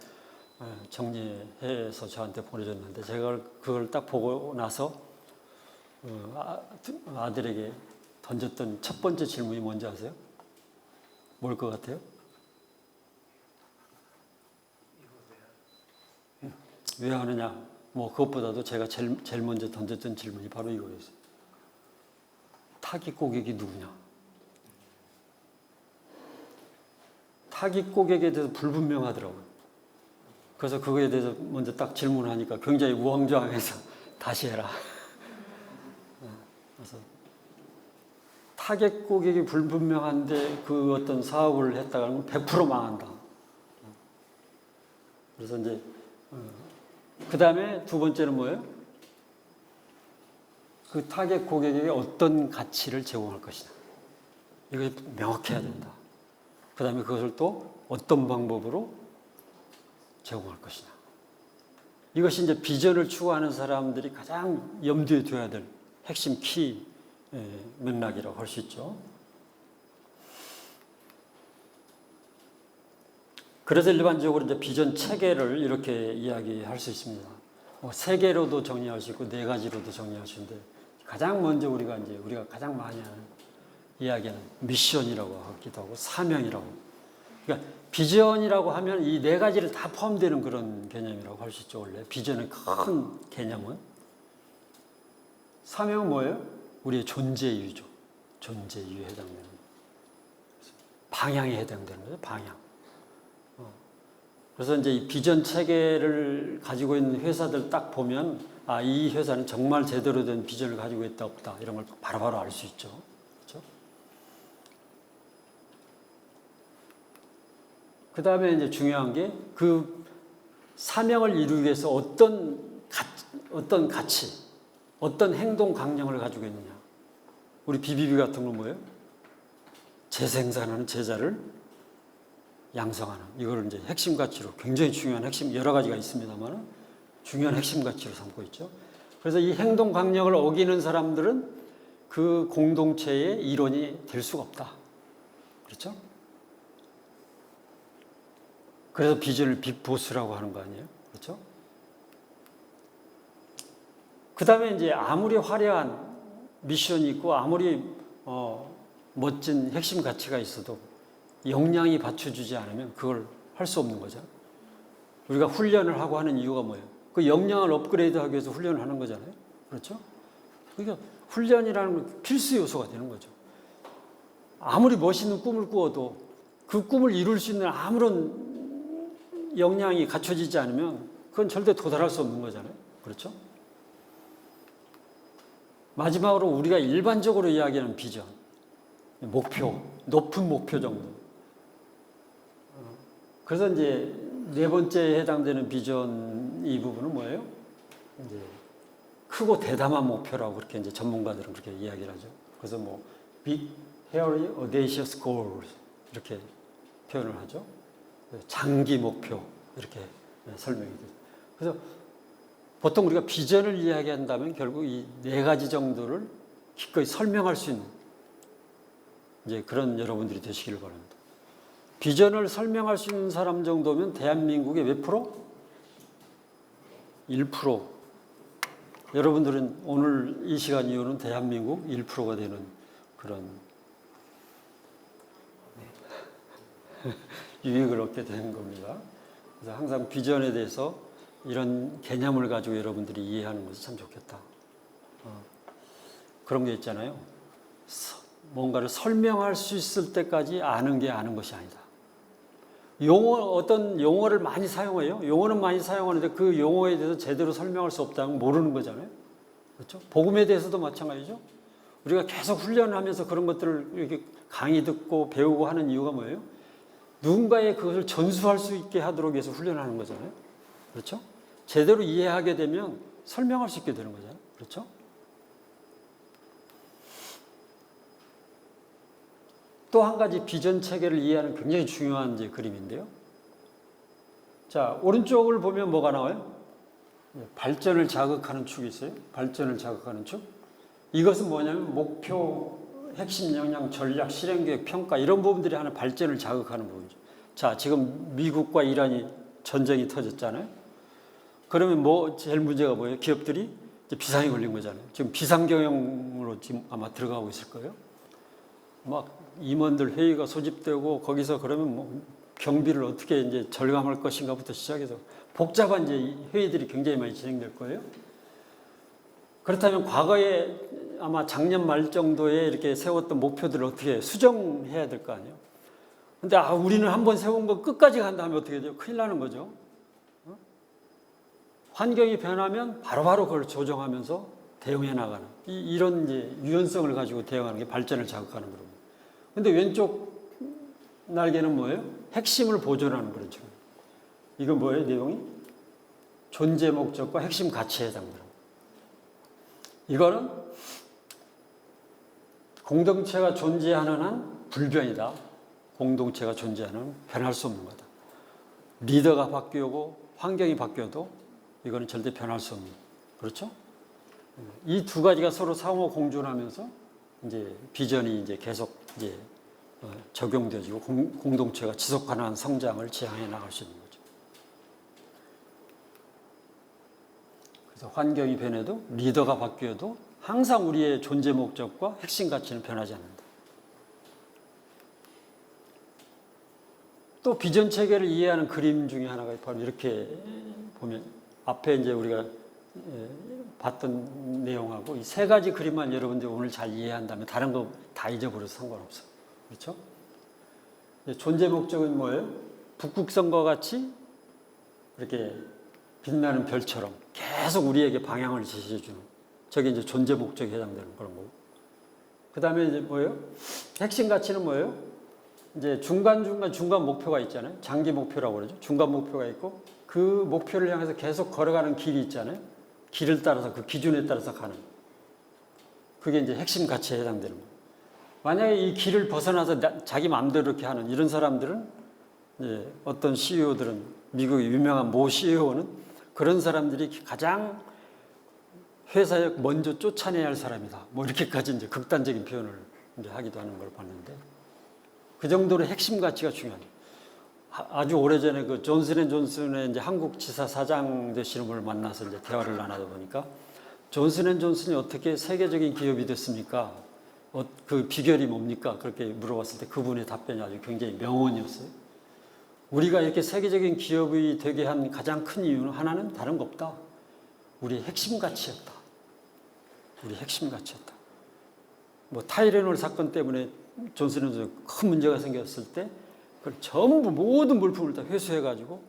정리해서 저한테 보내줬는데 제가 그걸 딱 보고 나서 아들에게 던졌던 첫 번째 질문이 뭔지 아세요? 뭘 것 같아요? 왜 하느냐? 뭐 그것보다도 제가 제일 먼저 던졌던 질문이 바로 이거였어요. 타깃 고객이 누구냐? 타깃 고객에 대해서 불분명하더라고요. 그래서 그거에 대해서 먼저 딱 질문하니까 굉장히 우왕좌왕해서 다시 해라. 그래서 타겟 고객이 불분명한데 그 어떤 사업을 했다가는 100% 망한다. 그래서 이제 그 다음에 두 번째는 뭐예요? 그 타겟 고객에게 어떤 가치를 제공할 것이냐. 이것이 명확해야 된다. 그 다음에 그것을 또 어떤 방법으로 제공할 것이냐. 이것이 이제 비전을 추구하는 사람들이 가장 염두에 둬야 될 핵심 키 맥락이라고 할 수 있죠. 그래서 일반적으로 이제 비전 체계를 이렇게 이야기할 수 있습니다. 세 개로도 정리할 수 있고 네 가지로도 정리할 수 있는데 가장 먼저 우리가 가장 많이 하는 이야기는 미션이라고 하기도 하고 사명이라고. 그러니까 비전이라고 하면 이 네 가지를 다 포함되는 그런 개념이라고 할 수 있죠. 원래 비전의 큰 개념은. 사명은 뭐예요? 우리의 존재 이유죠. 존재 이유에 해당되는. 방향에 해당되는 거죠. 방향. 그래서 이제 이 비전 체계를 가지고 있는 회사들 딱 보면 이 회사는 정말 제대로 된 비전을 가지고 있다 없다 이런 걸 바로바로 알 수 있죠. 그렇죠? 그 다음에 이제 중요한 게 그 사명을 이루기 위해서 어떤 가치, 어떤 행동 강령을 가지고 있느냐. 우리 BBB 같은 건 뭐예요? 재생산하는 제자를 양성하는. 이걸 이제 핵심 가치로 굉장히 중요한 핵심 여러 가지가 있습니다만 중요한 핵심 가치로 삼고 있죠. 그래서 이 행동 강령을 어기는 사람들은 그 공동체의 일원이 될 수가 없다. 그렇죠? 그래서 비전을 빅보스라고 하는 거 아니에요? 그렇죠? 그 다음에 이제 아무리 화려한 미션이 있고 아무리 멋진 핵심 가치가 있어도 역량이 받쳐주지 않으면 그걸 할 수 없는 거죠. 우리가 훈련을 하고 하는 이유가 뭐예요? 그 역량을 업그레이드하기 위해서 훈련을 하는 거잖아요. 그렇죠? 그러니까 훈련이라는 건 필수 요소가 되는 거죠. 아무리 멋있는 꿈을 꾸어도 그 꿈을 이룰 수 있는 아무런 역량이 갖춰지지 않으면 그건 절대 도달할 수 없는 거잖아요. 그렇죠? 마지막으로 우리가 일반적으로 이야기하는 비전, 목표, 높은 목표 정도. 그래서 이제 네 번째에 해당되는 비전 이 부분은 뭐예요? 이제 크고 대담한 목표라고 그렇게 이제 전문가들은 그렇게 이야기를 하죠. 그래서 뭐 big, hairy, audacious goals 이렇게 표현을 하죠. 장기 목표 이렇게 설명이 되죠. 그래서 보통 우리가 비전을 이야기한다면 결국 이 네 가지 정도를 기꺼이 설명할 수 있는 이제 그런 여러분들이 되시기를 바랍니다. 비전을 설명할 수 있는 사람 정도면 대한민국의 몇 프로? 1%. 여러분들은 오늘 이 시간 이후는 대한민국 1%가 되는 그런 유익을 얻게 되는 겁니다. 그래서 항상 비전에 대해서 이런 개념을 가지고 여러분들이 이해하는 것이 참 좋겠다. 그런 게 있잖아요. 뭔가를 설명할 수 있을 때까지 아는 게 아는 것이 아니다. 어떤 용어를 많이 사용해요. 용어는 많이 사용하는데 그 용어에 대해서 제대로 설명할 수 없다면 모르는 거잖아요. 그렇죠? 복음에 대해서도 마찬가지죠. 우리가 계속 훈련을 하면서 그런 것들을 이렇게 강의 듣고 배우고 하는 이유가 뭐예요? 누군가의 그것을 전수할 수 있게 하도록 위해서 훈련하는 거잖아요. 그렇죠? 제대로 이해하게 되면 설명할 수 있게 되는 거잖아요. 그렇죠? 또 한 가지 비전 체계를 이해하는 굉장히 중요한 이제 그림인데요. 자, 오른쪽을 보면 뭐가 나와요? 발전을 자극하는 축이 있어요. 발전을 자극하는 축. 이것은 뭐냐면 핵심 역량, 전략, 실행계획, 평가 이런 부분들이 하나 발전을 자극하는 부분이죠. 자, 지금 미국과 이란이 전쟁이 터졌잖아요. 그러면 뭐 제일 문제가 뭐예요? 기업들이 이제 비상이 걸린 거잖아요. 지금 비상경영으로 지금 아마 들어가고 있을 거예요. 막 임원들 회의가 소집되고 거기서 그러면 뭐 경비를 어떻게 이제 절감할 것인가부터 시작해서 복잡한 이제 회의들이 굉장히 많이 진행될 거예요. 그렇다면 과거에 아마 작년 말 정도에 이렇게 세웠던 목표들을 어떻게 수정해야 될 거 아니에요. 근데 우리는 한번 세운 거 끝까지 간다 하면 어떻게 돼요? 큰일 나는 거죠. 환경이 변하면 바로바로 그걸 조정하면서 대응해 나가는 이런 이제 유연성을 가지고 대응하는 게 발전을 자극하는 거예요. 근데 왼쪽 날개는 뭐예요? 핵심을 보존하는 거죠. 이건 뭐예요? 내용이? 존재 목적과 핵심 가치에 해당돼요. 이거는 공동체가 존재하는 한 불변이다. 공동체가 존재하는 한 변할 수 없는 거다. 리더가 바뀌고 환경이 바뀌어도 이거는 절대 변할 수 없는. 그렇죠? 이 두 가지가 서로 상호 공존하면서 이제 비전이 이제 계속 이제 적용되어지고 공동체가 지속 가능한 성장을 지향해 나갈 수 있는 거죠. 그래서 환경이 변해도 리더가 바뀌어도 항상 우리의 존재 목적과 핵심 가치는 변하지 않는다. 또 비전 체계를 이해하는 그림 중에 하나가 바로 이렇게 보면 앞에 이제 우리가 봤던 내용하고 이 세 가지 그림만 여러분들이 오늘 잘 이해한다면 다른 거 다 잊어버려도 상관없어요. 그렇죠? 존재 목적은 뭐예요? 북극성과 같이 이렇게 빛나는 별처럼 계속 우리에게 방향을 제시해주는 저게 이제 존재 목적에 해당되는 그런 거고. 그 다음에 이제 뭐예요? 핵심 가치는 뭐예요? 이제 중간 목표가 있잖아요. 장기 목표라고 그러죠. 중간 목표가 있고 그 목표를 향해서 계속 걸어가는 길이 있잖아요. 길을 따라서 그 기준에 따라서 가는. 그게 이제 핵심 가치에 해당되는 거예요. 만약에 이 길을 벗어나서 자기 마음대로 이렇게 하는 이런 사람들은 이제 어떤 CEO들은 미국의 유명한 모 CEO는 그런 사람들이 가장 회사에 먼저 쫓아내야 할 사람이다. 뭐 이렇게까지 이제 극단적인 표현을 이제 하기도 하는 걸 봤는데 그 정도로 핵심 가치가 중요해요. 아주 오래전에 그 존슨앤존슨의 이제 한국 지사 사장 되시는 분을 만나서 이제 대화를 나누다 보니까 존슨앤존슨이 어떻게 세계적인 기업이 됐습니까? 그 비결이 뭡니까? 그렇게 물어봤을 때 그분의 답변이 아주 굉장히 명언이었어요. 우리가 이렇게 세계적인 기업이 되게 한 가장 큰 이유는 하나는 다른 거 없다. 우리의 핵심 가치였다. 우리 핵심 가치였다. 뭐 타이레놀 사건 때문에 존슨앤존슨 큰 문제가 생겼을 때 그걸 전부 모든 물품을 다 회수해가지고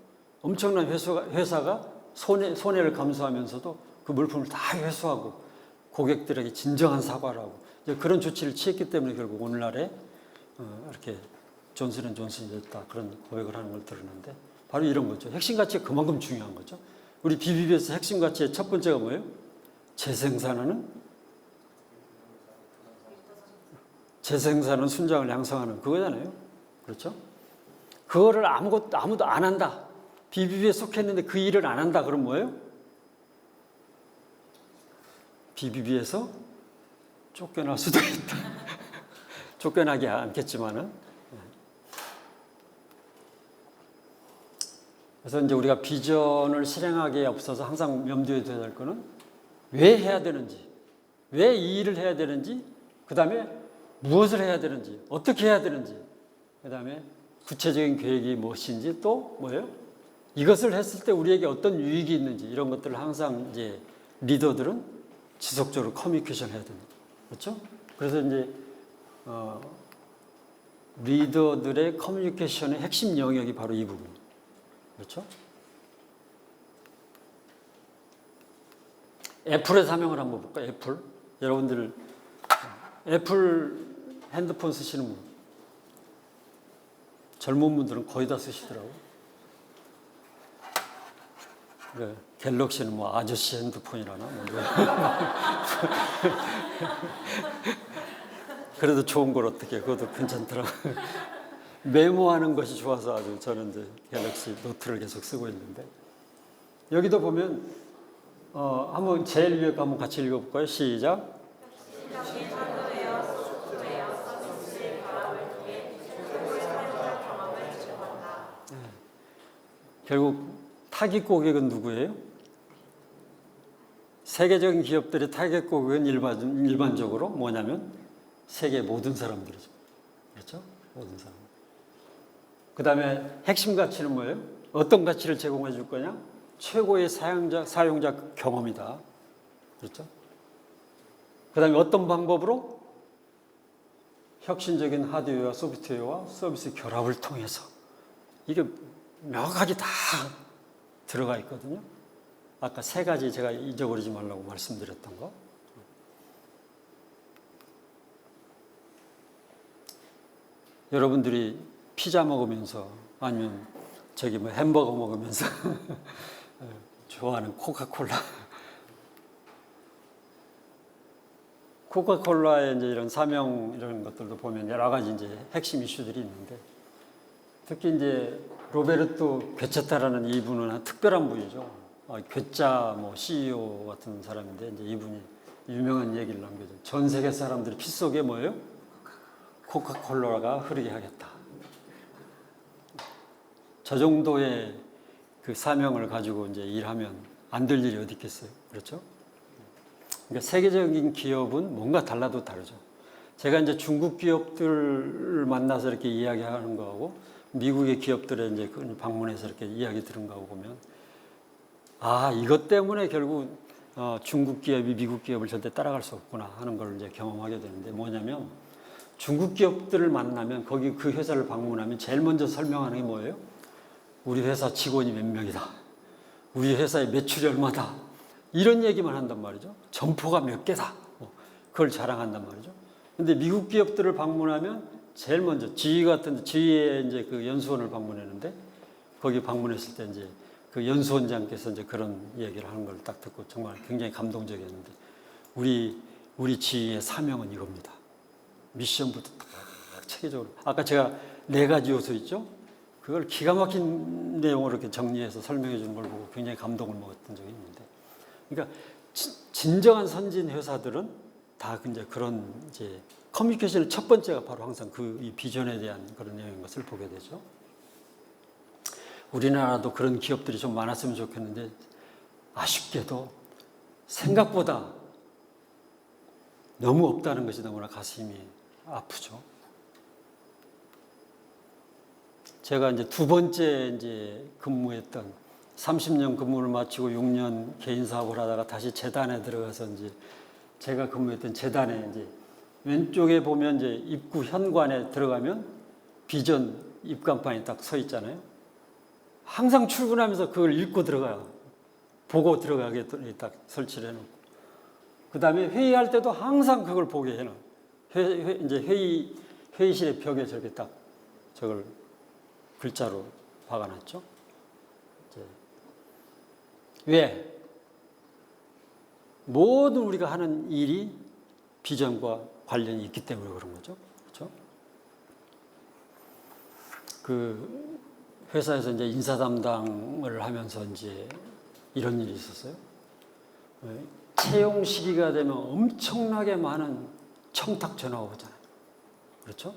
엄청난 회사가 손해를 감수하면서도 그 물품을 다 회수하고 고객들에게 진정한 사과를 하고 그런 조치를 취했기 때문에 결국 오늘날에 이렇게 존슨앤존슨이 됐다 그런 고백을 하는 걸 들었는데 바로 이런 거죠. 핵심 가치가 그만큼 중요한 거죠. 우리 BBB에서 핵심 가치의 첫 번째가 뭐예요? 재생산하는 순장을 양성하는 그거잖아요. 그렇죠? 그거를 아무도 안 한다. BBB에 속했는데 그 일을 안 한다. 그럼 뭐예요? BBB에서 쫓겨날 수도 있다. 쫓겨나지 않겠지만은. 그래서 이제 우리가 비전을 실행하기에 앞서서 항상 염두에 둬야 될 거는 왜 해야 되는지, 왜 이 일을 해야 되는지, 그 다음에 무엇을 해야 되는지, 어떻게 해야 되는지, 그 다음에 구체적인 계획이 무엇인지 또 뭐예요? 이것을 했을 때 우리에게 어떤 유익이 있는지 이런 것들을 항상 이제 리더들은 지속적으로 커뮤니케이션 해야 됩니다. 그렇죠? 그래서 이제 리더들의 커뮤니케이션의 핵심 영역이 바로 이 부분입니다. 그렇죠? 애플의 사명을 한번 볼까요? 애플. 여러분들 애플 핸드폰 쓰시는 분 젊은 분들은 거의 다 쓰시더라고요. 그래, 갤럭시는 뭐 아저씨 핸드폰이라나 뭐 그래도 좋은 걸 어떻게 그것도 괜찮더라고요. 메모하는 것이 좋아서 아주 저는 이제 갤럭시 노트를 계속 쓰고 있는데 여기도 보면 한번 제일 위에 거 한번 같이 읽어볼까요? 시작. 결국 타깃 고객은 누구예요? 세계적인 기업들의 타깃 고객은 일반적으로 뭐냐면 세계 모든 사람들이죠. 그렇죠? 모든 사람. 그 다음에 핵심 가치는 뭐예요? 어떤 가치를 제공해 줄 거냐? 최고의 사용자 경험이다. 그렇죠? 그 다음에 어떤 방법으로? 혁신적인 하드웨어와 소프트웨어와 서비스 결합을 통해서. 이게 명확하게 다 들어가 있거든요. 아까 세 가지 제가 잊어버리지 말라고 말씀드렸던 거. 여러분들이 피자 먹으면서 아니면 저기 뭐 햄버거 먹으면서 좋아하는 코카콜라. 코카콜라의 이제 이런 사명 이런 것들도 보면 여러 가지 이제 핵심 이슈들이 있는데 특히 이제 로베르토 괴체타라는 이분은 특별한 분이죠. 괴짜 뭐 CEO 같은 사람인데 이제 이분이 유명한 얘기를 남겨줘. 전 세계 사람들이 피 속에 뭐예요? 코카콜라가 흐르게 하겠다. 저 정도의 그 사명을 가지고 이제 일하면 안 될 일이 어디 있겠어요? 그렇죠? 그러니까 세계적인 기업은 뭔가 달라도 다르죠. 제가 이제 중국 기업들을 만나서 이렇게 이야기하는 거하고 미국의 기업들에 이제 방문해서 이렇게 이야기 들은 거하고 보면 아, 이것 때문에 결국 중국 기업이 미국 기업을 절대 따라갈 수 없구나 하는 걸 이제 경험하게 되는데 뭐냐면 중국 기업들을 만나면 거기 그 회사를 방문하면 제일 먼저 설명하는 게 뭐예요? 우리 회사 직원이 몇 명이다. 우리 회사의 매출이 얼마다. 이런 얘기만 한단 말이죠. 점포가 몇 개다. 그걸 자랑한단 말이죠. 근데 미국 기업들을 방문하면 제일 먼저 지휘의 이제 그 연수원을 방문했는데 거기 방문했을 때 이제 그 연수원장께서 이제 그런 얘기를 하는 걸 딱 듣고 정말 굉장히 감동적이었는데 우리 지휘의 사명은 이겁니다. 미션부터 딱 체계적으로. 아까 제가 4가지 요소 있죠? 그걸 기가 막힌 내용으로 이렇게 정리해서 설명해 주는 걸 보고 굉장히 감동을 먹었던 적이 있는데. 그러니까 진정한 선진 회사들은 다 이제 그런 이제 커뮤니케이션의 첫 번째가 바로 항상 이 비전에 대한 그런 내용인 것을 보게 되죠. 우리나라도 그런 기업들이 좀 많았으면 좋겠는데 아쉽게도 생각보다 너무 없다는 것이 너무나 가슴이 아프죠. 제가 이제 두 번째 이제 근무했던 30년 근무를 마치고 6년 개인 사업을 하다가 다시 재단에 들어가서 이제 제가 근무했던 재단에 이제 왼쪽에 보면 이제 입구 현관에 들어가면 비전 입간판이 딱 서 있잖아요. 항상 출근하면서 그걸 읽고 들어가요. 보고 들어가게 딱 설치를 해놓고. 그 다음에 회의할 때도 항상 그걸 보게 해놔. 이제 회의실의 벽에 저렇게 딱 저걸 글자로 박아놨죠. 왜? 모든 우리가 하는 일이 비전과 관련이 있기 때문에 그런 거죠. 그렇죠? 그 회사에서 이제 인사 담당을 하면서 이제 이런 일이 있었어요. 채용 시기가 되면 엄청나게 많은 청탁 전화가 오잖아요. 그렇죠?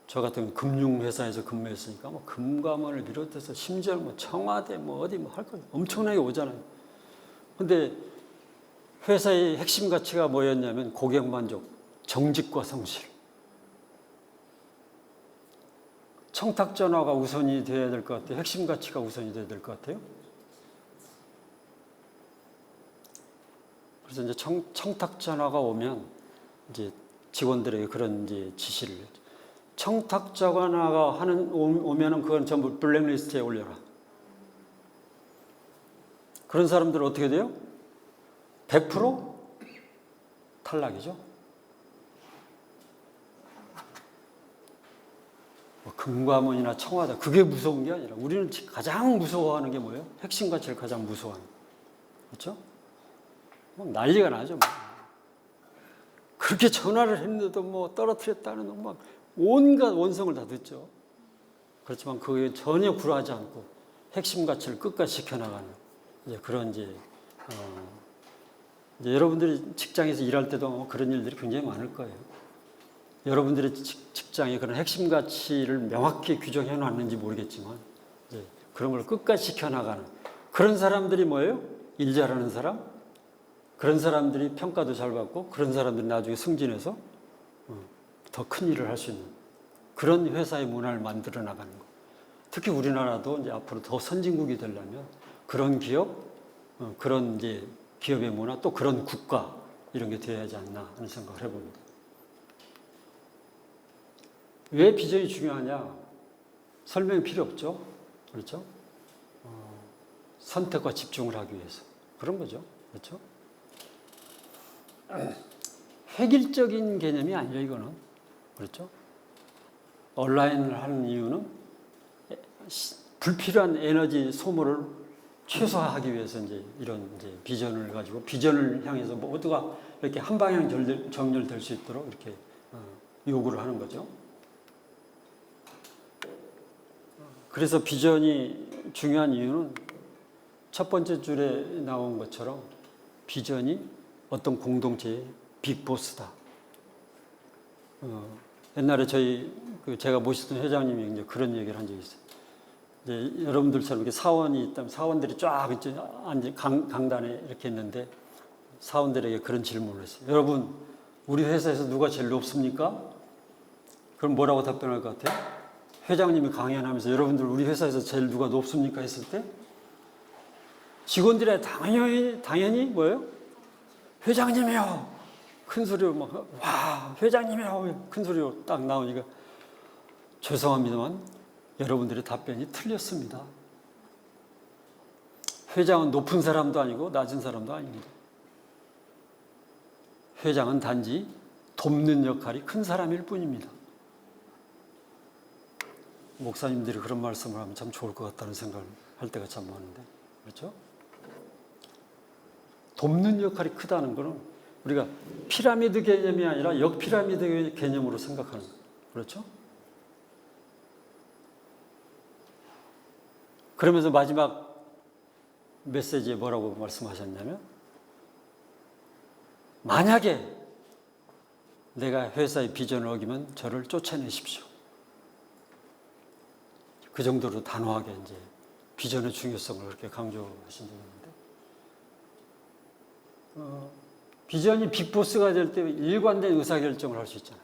저 같은 금융회사에서 근무했으니까 금감원을 비롯해서 심지어 청와대 어디 할 거 엄청나게 오잖아요. 근데 회사의 핵심 가치가 뭐였냐면 고객 만족, 정직과 성실. 청탁 전화가 우선이 돼야 될 것 같아요. 핵심 가치가 우선이 돼야 될 것 같아요. 그래서 이제 청탁 전화가 오면 이제 직원들에게 그런 이제 지시를 했죠. 청탁 전화가 오면은 그건 전부 블랙리스트에 올려라. 그런 사람들은 어떻게 돼요? 100% 탈락이죠. 금감원이나 청와대 그게 무서운 게 아니라 우리는 가장 무서워하는 게 뭐예요? 핵심 가치를 가장 무서워하는. 그렇죠? 난리가 나죠. 그렇게 전화를 했는데도 떨어뜨렸다는 온갖 원성을 다 듣죠. 그렇지만 그게 전혀 굴하지 않고 핵심 가치를 끝까지 지켜나가는 이제 그런 이제 여러분들이 직장에서 일할 때도 그런 일들이 굉장히 많을 거예요. 여러분들의 직장에 그런 핵심 가치를 명확히 규정해 놨는지 모르겠지만 이제 그런 걸 끝까지 지켜나가는 그런 사람들이 뭐예요? 일 잘하는 사람, 그런 사람들이 평가도 잘 받고 그런 사람들이 나중에 승진해서 더 큰 일을 할 수 있는 그런 회사의 문화를 만들어 나가는 거. 특히 우리나라도 이제 앞으로 더 선진국이 되려면 그런 기업, 그런 이제 기업의 문화, 또 그런 국가 이런 게 되어야 하지 않나 하는 생각을 해봅니다. 왜 비전이 중요하냐? 설명이 필요 없죠. 그렇죠? 선택과 집중을 하기 위해서 그런 거죠. 그렇죠? 획일적인 개념이 아니에요, 이거는. 그렇죠? 온라인을 하는 이유는 불필요한 에너지 소모를 최소화하기 위해서 이제 이런 이제 비전을 가지고 비전을 향해서 모두가 이렇게 한 방향 정렬될 수 있도록 이렇게 요구를 하는 거죠. 그래서 비전이 중요한 이유는 첫 번째 줄에 나온 것처럼 비전이 어떤 공동체의 빅보스다. 옛날에 제가 모시던 회장님이 이제 그런 얘기를 한 적이 있어요. 이제 여러분들처럼 이렇게 사원이 있다면 사원들이 쫙 이제 강단에 이렇게 있는데 사원들에게 그런 질문을 했어요. 여러분, 우리 회사에서 누가 제일 높습니까? 그럼 뭐라고 답변할 것 같아요? 회장님이 강연하면서 여러분들 우리 회사에서 제일 누가 높습니까? 했을 때 직원들의 당연히 뭐예요? 회장님이요. 큰 소리로 막 와, 회장님이요. 큰 소리로 딱 나오니까 죄송합니다만 여러분들의 답변이 틀렸습니다. 회장은 높은 사람도 아니고 낮은 사람도 아닙니다. 회장은 단지 돕는 역할이 큰 사람일 뿐입니다. 목사님들이 그런 말씀을 하면 참 좋을 것 같다는 생각을 할 때가 참 많은데, 그렇죠? 돕는 역할이 크다는 것은 우리가 피라미드 개념이 아니라 역피라미드 개념으로 생각하는 거예요. 그렇죠? 그러면서 마지막 메시지에 뭐라고 말씀하셨냐면 만약에 내가 회사의 비전을 어기면 저를 쫓아내십시오. 그 정도로 단호하게 이제 비전의 중요성을 그렇게 강조하신 적이 있는데, 비전이 빅보스가 될 때 일관된 의사결정을 할 수 있잖아요.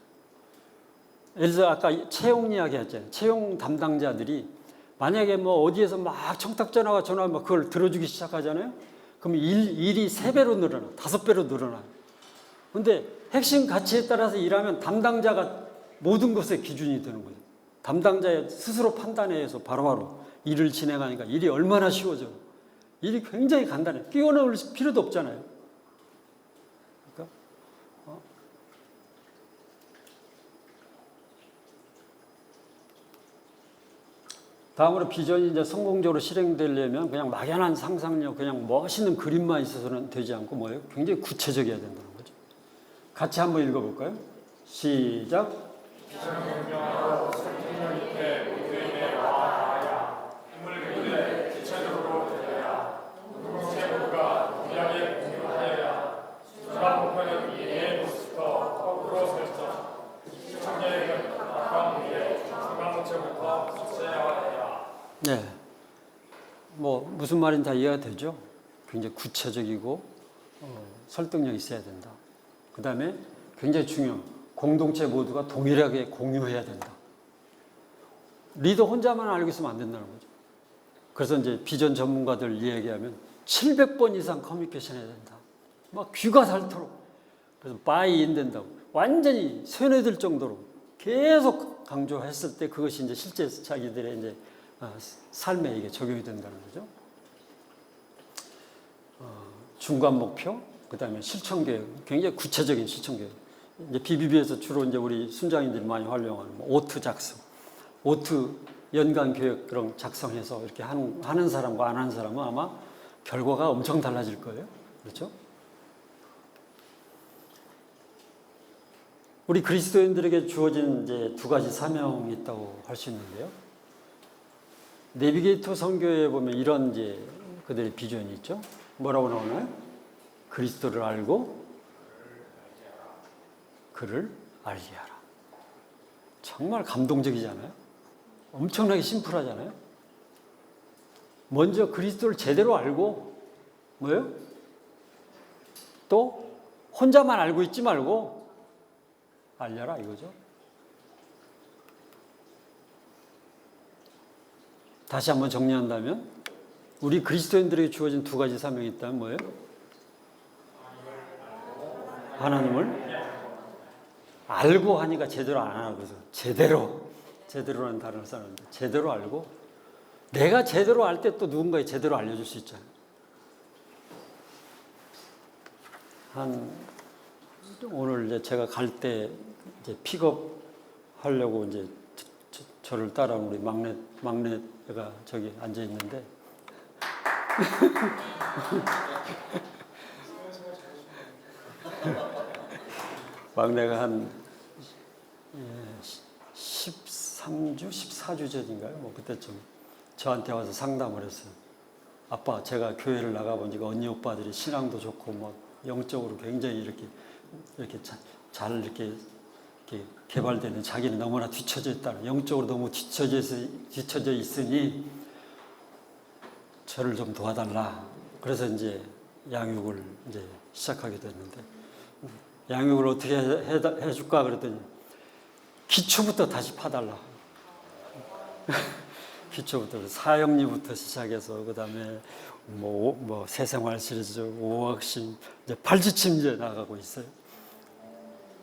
예를 들어 아까 채용 이야기 했잖아요. 채용 담당자들이 만약에 뭐 어디에서 막 청탁 전화가 전화하면 그걸 들어주기 시작하잖아요. 그럼 일이 3배로 늘어나, 5배로 늘어나요. 근데 핵심 가치에 따라서 일하면 담당자가 모든 것의 기준이 되는 거죠. 담당자의 스스로 판단에 의해서 바로바로 일을 진행하니까 일이 얼마나 쉬워져요. 일이 굉장히 간단해요. 끼워넣을 필요도 없잖아요. 그러니까 다음으로 비전이 이제 성공적으로 실행되려면 그냥 막연한 상상력, 그냥 멋있는 그림만 있어서는 되지 않고 뭐예요? 굉장히 구체적이어야 된다는 거죠. 같이 한번 읽어볼까요? 시작. 네, 뭐 무슨 말인지 다 이해가 되죠? 굉장히 구체적이고 설득력 있어야 된다. 그 다음에 굉장히 중요한 공동체 모두가 동일하게 공유해야 된다. 리더 혼자만 알고 있으면 안 된다는 거죠. 그래서 이제 비전 전문가들 이야기하면 700번 이상 커뮤니케이션 해야 된다. 막 귀가 닳도록. 그래서 바이인 된다고. 완전히 세뇌될 정도로 계속 강조했을 때 그것이 이제 실제 자기들의 이제 삶에 이게 적용이 된다는 거죠. 중간 목표, 그 다음에 실천 계획, 굉장히 구체적인 실천 계획. 이제 BBB에서 주로 이제 우리 순장님들이 많이 활용하는 오트 작성, 오트 연간 계획 그런 작성해서 이렇게 하는 사람과 안 하는 사람은 아마 결과가 엄청 달라질 거예요. 그렇죠? 우리 그리스도인들에게 주어진 이제 2가지 사명이 있다고 할 수 있는데요. 내비게이터 선교에 보면 이런 이제 그들의 비전이 있죠. 뭐라고 나오나요? 그리스도를 알고 그를 알게 하라. 정말 감동적이잖아요. 엄청나게 심플하잖아요. 먼저 그리스도를 제대로 알고 뭐예요? 또 혼자만 알고 있지 말고 알려라 이거죠. 다시 한번 정리한다면 우리 그리스도인들에게 주어진 두 가지 사명이 있다면 뭐예요? 하나님을 알고 하니까 제대로 안 하고서 제대로라는 단어를 쓰는데 제대로 알고 내가 제대로 알 때 또 누군가에 제대로 알려줄 수 있잖아요. 오늘 이제 제가 갈 때 이제 픽업 하려고 이제 저를 따라온 우리 막내가 저기 앉아 있는데 막내가 한 13주, 14주 전인가요? 뭐 그때쯤 저한테 와서 상담을 했어요. 아빠, 제가 교회를 나가보니까 언니 오빠들이 신앙도 좋고 뭐 영적으로 굉장히 이렇게 잘 이렇게 개발되는 자기는 너무나 뒤처져 있다는 영적으로 너무 뒤처져 있으니 저를 좀 도와달라. 그래서 이제 양육을 이제 시작하게 됐는데 양육을 어떻게 해줄까 그랬더니 기초부터 다시 파달라. 기초부터 사형리부터 시작해서 그다음에 뭐 새생활 시리즈, 오학심, 이제 팔지침 이제 나가고 있어요.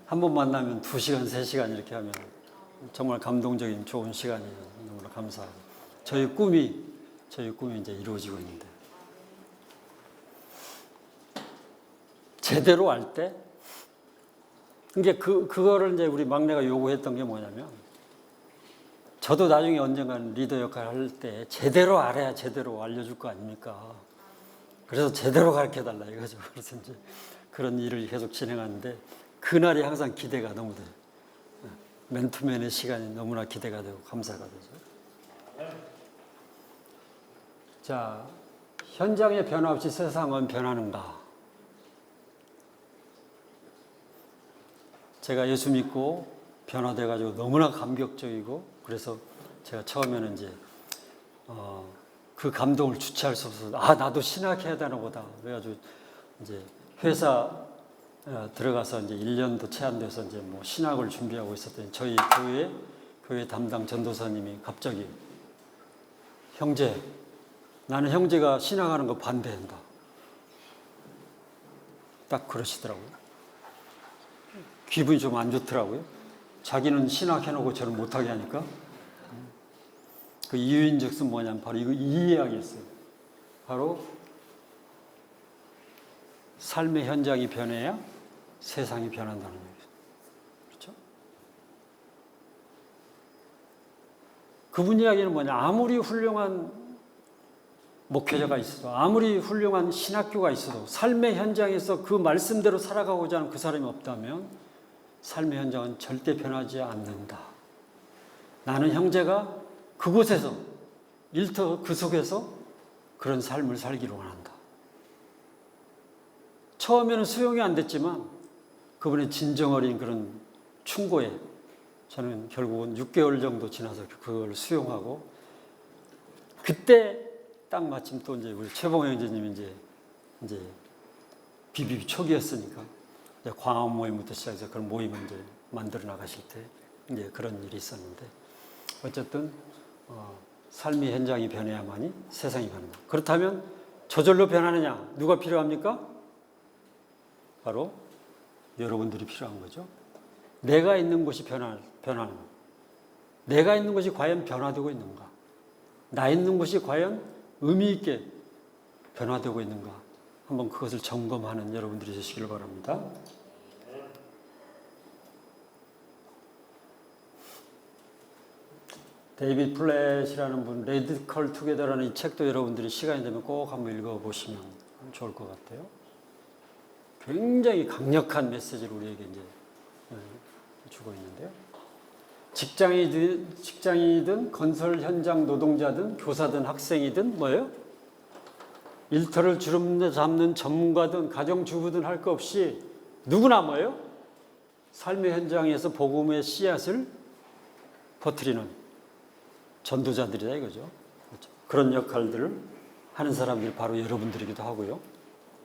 한 번 만나면 2시간, 3시간 이렇게 하면 정말 감동적인 좋은 시간이에요. 너무나 감사하고 저희 꿈이 이제 이루어지고 있는데 제대로 알 때 이게 그거를 이제 우리 막내가 요구했던 게 뭐냐면 저도 나중에 언젠가는 리더 역할을 할 때 제대로 알아야 제대로 알려줄 거 아닙니까? 그래서 제대로 가르쳐달라 이거죠. 그래서 이제 그런 일을 계속 진행하는데 그날이 항상 기대가 너무 돼요. 맨투맨의 시간이 너무나 기대가 되고 감사가 되죠. 자, 현장의 변화 없이 세상은 변하는가? 제가 예수 믿고 변화돼가지고 너무나 감격적이고 그래서 제가 처음에는 이제 그 감동을 주체할 수 없어서 나도 신학해야 되나 보다. 그래가지고 이제 회사 들어가서 이제 1년도 채 안 돼서 이제 뭐 신학을 준비하고 있었더니 저희 교회 담당 전도사님이 갑자기 형제, 나는 형제가 신학하는 거 반대한다. 딱 그러시더라고요. 기분이 좀 안 좋더라고요. 자기는 신학해놓고 저를 못하게 하니까. 그 이유인즉슨 뭐냐면 바로 이 이야기였어요. 바로 삶의 현장이 변해야 세상이 변한다는 얘기죠. 그렇죠? 그분 이야기는 뭐냐? 아무리 훌륭한 목회자가 있어도 아무리 훌륭한 신학교가 있어도 삶의 현장에서 그 말씀대로 살아가고자 하는 그 사람이 없다면 삶의 현장은 절대 변하지 않는다. 나는 형제가 그곳에서 일터 그 속에서 그런 삶을 살기를 원한다. 처음에는 수용이 안 됐지만 그분의 진정 어린 그런 충고에 저는 결국은 6개월 정도 지나서 그걸 수용하고 그때 딱 마침 또 이제 우리 최봉 형제님이 이제 비비비 초기였으니까 이제 광화문 모임부터 시작해서 그런 모임을 이제 만들어 나가실 때 이제 그런 일이 있었는데 어쨌든 삶의 현장이 변해야만이 세상이 변한다. 그렇다면 저절로 변하느냐? 누가 필요합니까? 바로 여러분들이 필요한 거죠. 내가 있는 곳이 변하는 내가 있는 곳이 과연 변화되고 있는가? 나 있는 곳이 과연 의미 있게 변화되고 있는가? 한번 그것을 점검하는 여러분들이 되시길 바랍니다. 데이비드 플랫이라는 분, 레디컬 투게더라는 이 책도 여러분들이 시간이 되면 꼭 한번 읽어보시면 좋을 것 같아요. 굉장히 강력한 메시지를 우리에게 이제 주고 있는데요. 직장이든 건설 현장 노동자든 교사든 학생이든 뭐예요? 일터를 주름 잡는 전문가든 가정주부든 할 것 없이 누구나 뭐예요? 삶의 현장에서 복음의 씨앗을 퍼뜨리는 전도자들이다 이거죠. 그렇죠? 그런 역할들을 하는 사람들이 바로 여러분들이기도 하고요.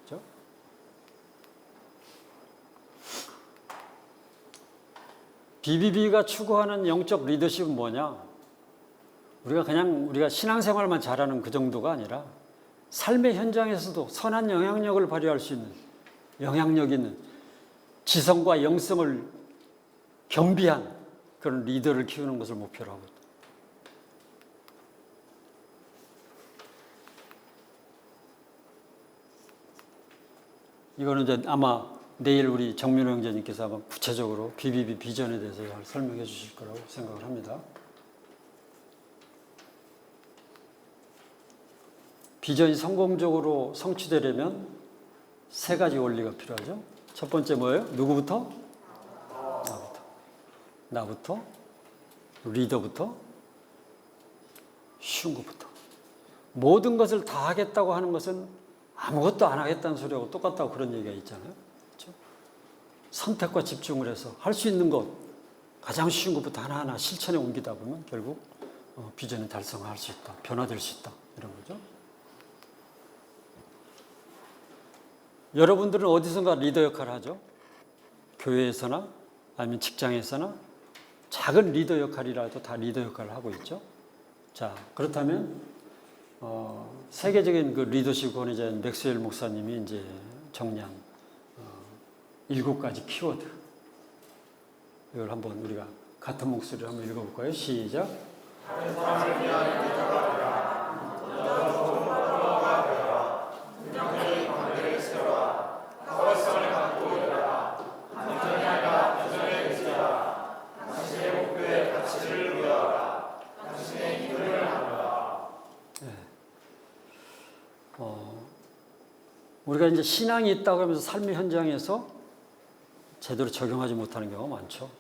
그렇죠? BBB가 추구하는 영적 리더십은 뭐냐? 우리가 신앙생활만 잘하는 그 정도가 아니라 삶의 현장에서도 선한 영향력을 발휘할 수 있는 영향력 있는 지성과 영성을 겸비한 그런 리더를 키우는 것을 목표로 하고 있다. 이거는 이제 아마 내일 우리 정민호 형제님께서 아마 구체적으로 BBB 비전에 대해서 설명해 주실 거라고 생각을 합니다. 비전이 성공적으로 성취되려면 세 가지 원리가 필요하죠. 첫 번째 뭐예요? 누구부터? 나부터, 리더부터, 쉬운 것부터. 모든 것을 다 하겠다고 하는 것은 아무것도 안 하겠다는 소리하고 똑같다고 그런 얘기가 있잖아요. 그렇죠? 선택과 집중을 해서 할 수 있는 것, 가장 쉬운 것부터 하나하나 실천에 옮기다 보면 결국 비전을 달성할 수 있다, 변화될 수 있다, 이런 거죠. 여러분들은 어디선가 리더 역할을 하죠. 교회에서나 아니면 직장에서나 작은 리더 역할이라도 다 리더 역할을 하고 있죠. 자, 그렇다면 세계적인 그 리더십 권위자인 맥스웰 목사님이 이제 정리한 7가지 키워드, 이걸 한번 우리가 같은 목소리로 한번 읽어볼까요? 시작. 다른 사람을 위한 리더가 되라. 리더가 되라. 운명적인 관계를 세워라. 사회성을 갖고 일어라. 안전함과 비전에 의지하라. 당신의 목표에 가치를 부여하라. 당신의 힘을 나누라. 우리가 이제 신앙이 있다고 하면서 삶의 현장에서 제대로 적용하지 못하는 경우가 많죠.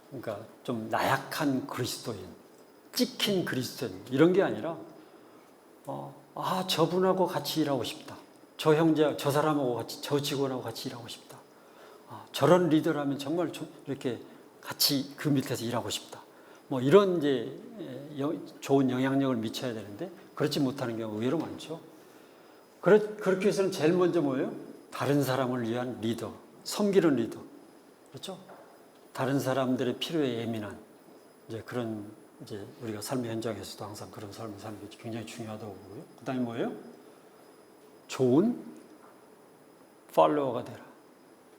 그러니까 좀 나약한 그리스도인, 찍힌 그리스도인 이런 게 아니라 저분하고 같이 일하고 싶다. 저 형제, 저 사람하고 같이, 저 직원하고 같이 일하고 싶다. 저런 리더라면 정말 좀 이렇게 같이 그 밑에서 일하고 싶다. 뭐 이런 이제 좋은 영향력을 미쳐야 되는데 그렇지 못하는 경우가 의외로 많죠. 그렇게 해서는 제일 먼저 뭐예요? 다른 사람을 위한 리더, 섬기는 리더. 그렇죠? 다른 사람들의 필요에 예민한 이제 그런 이제 우리가 삶의 현장에서도 항상 그런 삶을 사는 게 굉장히 중요하다고 보고요. 그다음에 뭐예요? 좋은 팔로워가 되라.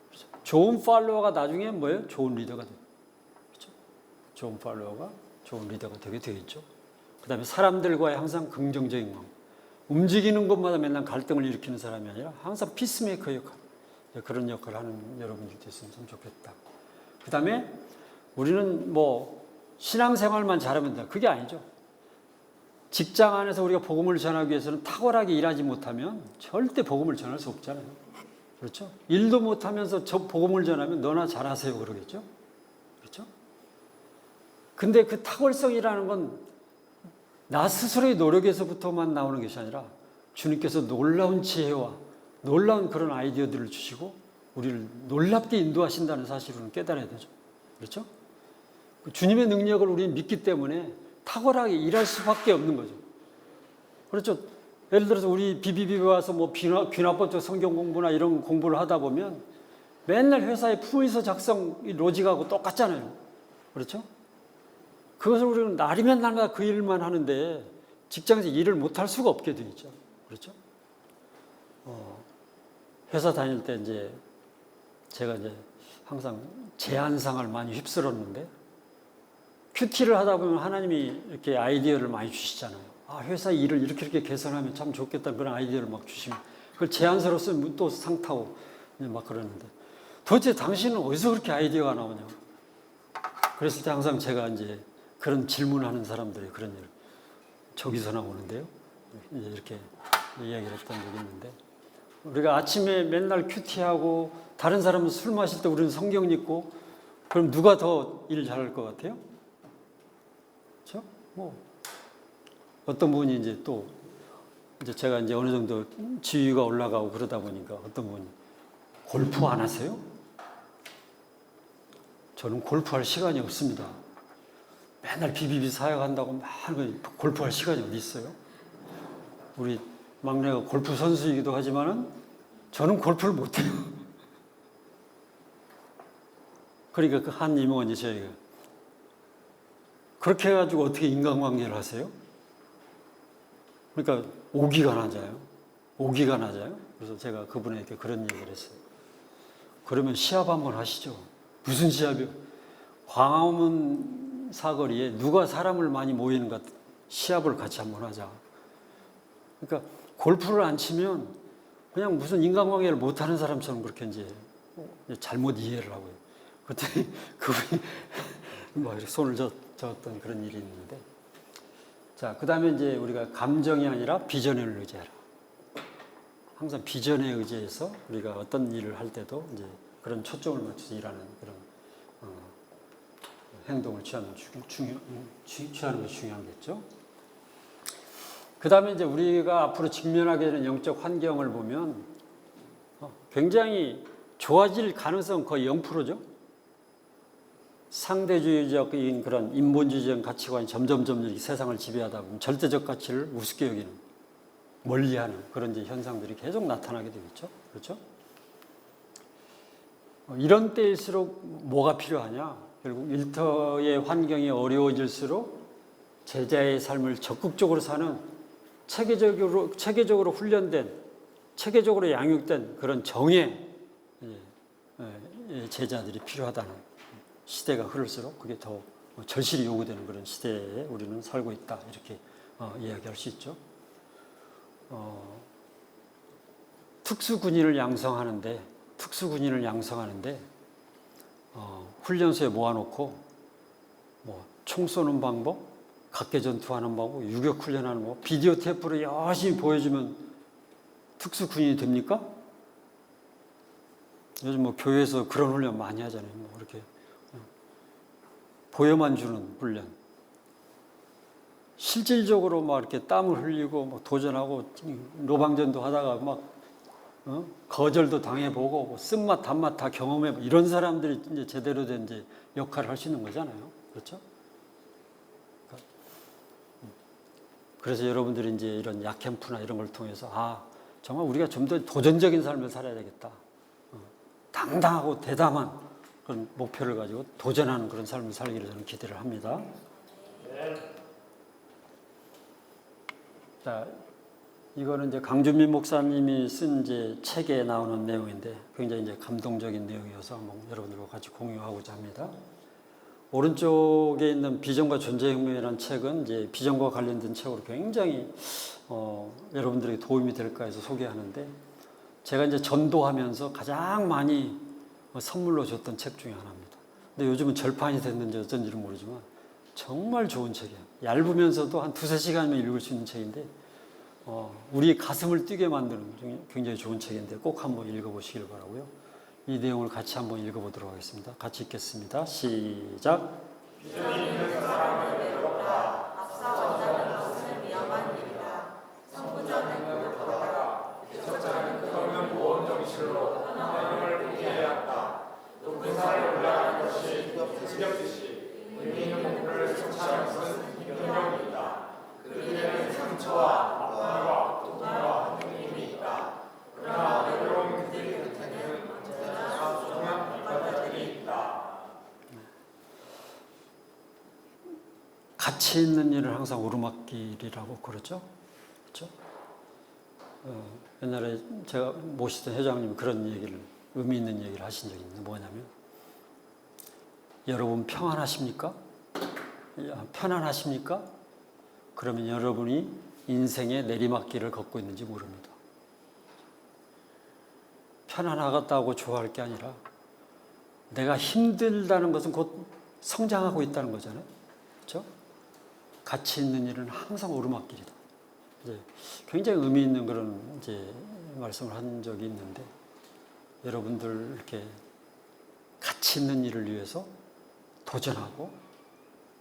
그렇죠? 좋은 팔로워가 나중에 뭐예요? 좋은 리더가 돼. 그렇죠? 좋은 팔로워가 좋은 리더가 되게 되겠죠. 그다음에 사람들과의 항상 긍정적인 마음. 움직이는 것마다 맨날 갈등을 일으키는 사람이 아니라 항상 피스메이커 역할, 그런 역할을 하는 여러분들이 됐으면 참 좋겠다. 그 다음에 우리는 뭐 신앙생활만 잘하면 된다. 그게 아니죠. 직장 안에서 우리가 복음을 전하기 위해서는 탁월하게 일하지 못하면 절대 복음을 전할 수 없잖아요. 그렇죠? 일도 못하면서 저 복음을 전하면 너나 잘하세요 그러겠죠. 그렇죠? 근데 그 탁월성이라는 건 나 스스로의 노력에서부터만 나오는 것이 아니라 주님께서 놀라운 지혜와 놀라운 그런 아이디어들을 주시고 우리를 놀랍게 인도하신다는 사실을 깨달아야 되죠. 그렇죠? 주님의 능력을 우리는 믿기 때문에 탁월하게 일할 수밖에 없는 거죠. 그렇죠? 예를 들어서 우리 BBB 와서 뭐 귀납법적 성경 공부나 이런 공부를 하다 보면 맨날 회사에 품위서 작성 로직하고 똑같잖아요. 그렇죠? 그것을 우리는 날이면 날마다 그 일만 하는데 직장에서 일을 못할 수가 없게 되어 있죠. 그렇죠? 회사 다닐 때 이제 제가 이제 항상 제안상을 많이 휩쓸었는데 큐티를 하다 보면 하나님이 이렇게 아이디어를 많이 주시잖아요. 회사 일을 이렇게 개선하면 참 좋겠다 그런 아이디어를 막 주시면 그걸 제안서로 쓰면 또 상 타고 막 그러는데 도대체 당신은 어디서 그렇게 아이디어가 나오냐고. 그랬을 때 항상 제가 이제 그런 질문하는 사람들이 그런 일 저기서 나오는데요. 이렇게 이야기를 했던 적이 있는데 우리가 아침에 맨날 큐티하고 다른 사람은 술 마실 때 우리는 성경 읽고 그럼 누가 더 일 잘할 것 같아요? 그렇죠? 뭐 어떤 분이 이제 또 이제 제가 이제 어느 정도 지위가 올라가고 그러다 보니까 어떤 분이 골프 안 하세요? 저는 골프할 시간이 없습니다. 맨날 비비비 사역한다고 막 골프할 시간이 어디 있어요? 우리 막내가 골프 선수이기도 하지만은 저는 골프를 못해요. 그러니까 그 한 임원이 저희가 그렇게 해가지고 어떻게 인간관계를 하세요? 그러니까 오기가 나잖아요. 오기가 나잖아요. 그래서 제가 그분에게 그런 얘기를 했어요. 그러면 시합 한번 하시죠. 무슨 시합이요? 광화문 사거리에 누가 사람을 많이 모이는가 시합을 같이 한번 하자. 그러니까 골프를 안 치면 그냥 무슨 인간관계를 못하는 사람처럼 그렇게 이제 잘못 이해를 하고요. 그랬더니 그분이 막 이렇게 손을 저었던 그런 일이 있는데, 자, 그 다음에 이제 우리가 감정이 아니라 비전에 의지하라. 항상 비전에 의지해서 우리가 어떤 일을 할 때도 이제 그런 초점을 맞춰서 일하는 그런 행동을 취하는 것이 중요하겠죠. 그 다음에 이제 우리가 앞으로 직면하게 되는 영적 환경을 보면 굉장히 좋아질 가능성은 거의 0%죠. 상대주의적인 그런 인본주의적 가치관이 점점 이렇게 세상을 지배하다 보면 절대적 가치를 우습게 여기는, 멀리하는 그런 이제 현상들이 계속 나타나게 되겠죠. 그렇죠? 이런 때일수록 뭐가 필요하냐? 결국 일터의 환경이 어려워질수록 제자의 삶을 적극적으로 사는 체계적으로 훈련된, 체계적으로 양육된 그런 정예 제자들이 필요하다는, 시대가 흐를수록 그게 더 절실히 요구되는 그런 시대에 우리는 살고 있다, 이렇게 이야기할 수 있죠. 특수군인을 양성하는데 훈련소에 모아놓고 뭐 총 쏘는 방법, 각개전투하는 방법, 유격훈련하는 방법, 비디오 테이프로 열심히 보여주면 특수군인이 됩니까? 요즘 뭐 교회에서 그런 훈련 많이 하잖아요. 뭐 이렇게 보여만 주는 훈련. 실질적으로 막 이렇게 땀을 흘리고 막 도전하고 노방전도 하다가 막 거절도 당해보고 뭐 쓴맛 단맛 다 경험해보고 이런 사람들이 이제 제대로 된 이제 역할을 할 수 있는 거잖아요. 그렇죠? 그래서 여러분들이 이제 이런 약캠프나 이런 걸 통해서 정말 우리가 좀 더 도전적인 삶을 살아야 되겠다. 당당하고 대담한 그런 목표를 가지고 도전하는 그런 삶을 살기를 저는 기대를 합니다. 자, 이거는 이제 강준민 목사님이 쓴 이제 책에 나오는 내용인데 굉장히 이제 감동적인 내용이어서 한번 여러분들과 같이 공유하고자 합니다. 오른쪽에 있는 비전과 존재혁명이라는 책은 이제 비전과 관련된 책으로 굉장히 여러분들에게 도움이 될까 해서 소개하는데, 제가 이제 전도하면서 가장 많이 선물로 줬던 책 중에 하나입니다. 근데 요즘은 절판이 됐는지 어쩐지는 모르지만 정말 좋은 책이에요. 얇으면서도 한 2-3시간이면 읽을 수 있는 책인데 우리 가슴을 뛰게 만드는 굉장히 좋은 책인데 꼭 한번 읽어보시길 바라고요. 이 내용을 같이 한번 읽어보도록 하겠습니다. 같이 읽겠습니다. 시작. 비전 있는 사람은 외롭다. 앞서 원하는 것은 위험한 일이다. 선구자는 노력하다가 개척자는 끝없는 모험 정신으로 하나님을 포기해야 한다. 높은 산에 올라가는 것이 지겹듯이 의미 있는 목표를 성취하는 것은 힘겨움이 있다. 그 길에는 상처와 아픔과 고통과 힘이 있다. 그러나 어려운 그들 곁에는 언제나 소중한 발바닥들이 있다. 가치 있는 일을 항상 오르막길이라고 그러죠. 그렇죠? 옛날에 제가 모시던 회장님이 그런 얘기를, 의미 있는 얘기를 하신 적이 있는데 뭐냐면, 여러분 평안하십니까? 편안하십니까? 그러면 여러분이 인생의 내리막길을 걷고 있는지 모릅니다. 편안하겠다고 좋아할 게 아니라 내가 힘들다는 것은 곧 성장하고 있다는 거잖아요. 그렇죠? 가치 있는 일은 항상 오르막길이다. 이제 굉장히 의미 있는 그런 이제 말씀을 한 적이 있는데, 여러분들 이렇게 가치 있는 일을 위해서 도전하고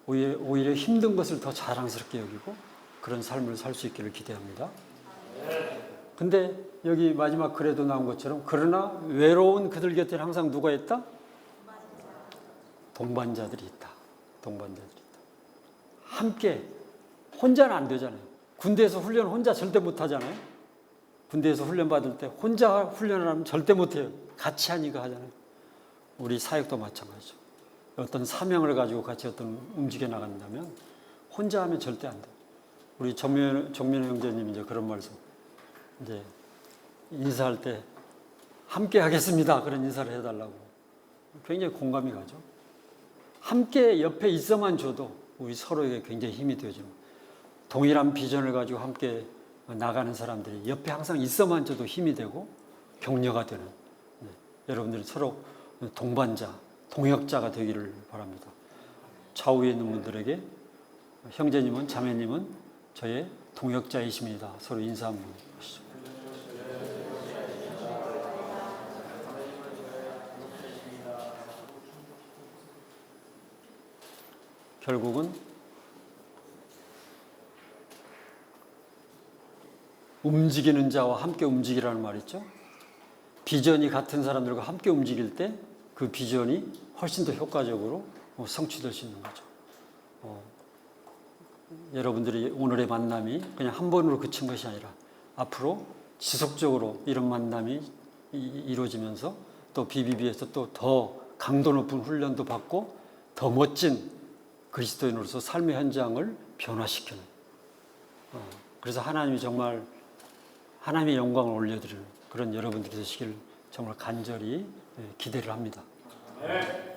오히려 힘든 것을 더 자랑스럽게 여기고 그런 삶을 살 수 있기를 기대합니다. 근데 여기 마지막 글에도 나온 것처럼, 그러나 외로운 그들 곁에는 항상 누가 있다? 동반자들이 있다. 동반자들이 있다. 함께 혼자는 안 되잖아요. 군대에서 훈련 혼자 절대 못 하잖아요. 군대에서 훈련 받을 때 혼자 훈련을 하면 절대 못 해요. 같이 하니까 하잖아요. 우리 사역도 마찬가지죠. 어떤 사명을 가지고 같이 움직여 나간다면 혼자 하면 절대 안 돼요. 우리 정민호 형제님 이제 그런 말씀, 이제 인사할 때 함께 하겠습니다. 그런 인사를 해달라고. 굉장히 공감이 가죠. 함께 옆에 있어만 줘도 우리 서로에게 굉장히 힘이 되죠. 동일한 비전을 가지고 함께 나가는 사람들이 옆에 항상 있어만 줘도 힘이 되고 격려가 되는, 여러분들이 서로 동반자, 동역자가 되기를 바랍니다. 좌우에 있는 분들에게 형제님은, 자매님은 저의 동역자이십니다. 서로 인사 한번 하시죠. 결국은 움직이는 자와 함께 움직이라는 말 있죠. 비전이 같은 사람들과 함께 움직일 때 그 비전이 훨씬 더 효과적으로 성취될 수 있는 거죠. 여러분들이 오늘의 만남이 그냥 한 번으로 그친 것이 아니라 앞으로 지속적으로 이런 만남이 이루어지면서 또 BBB에서 또 더 강도 높은 훈련도 받고 더 멋진 그리스도인으로서 삶의 현장을 변화시키는, 그래서 하나님이 정말 하나님의 영광을 올려드리는 그런 여러분들이 되시길 정말 간절히 기대를 합니다. 네.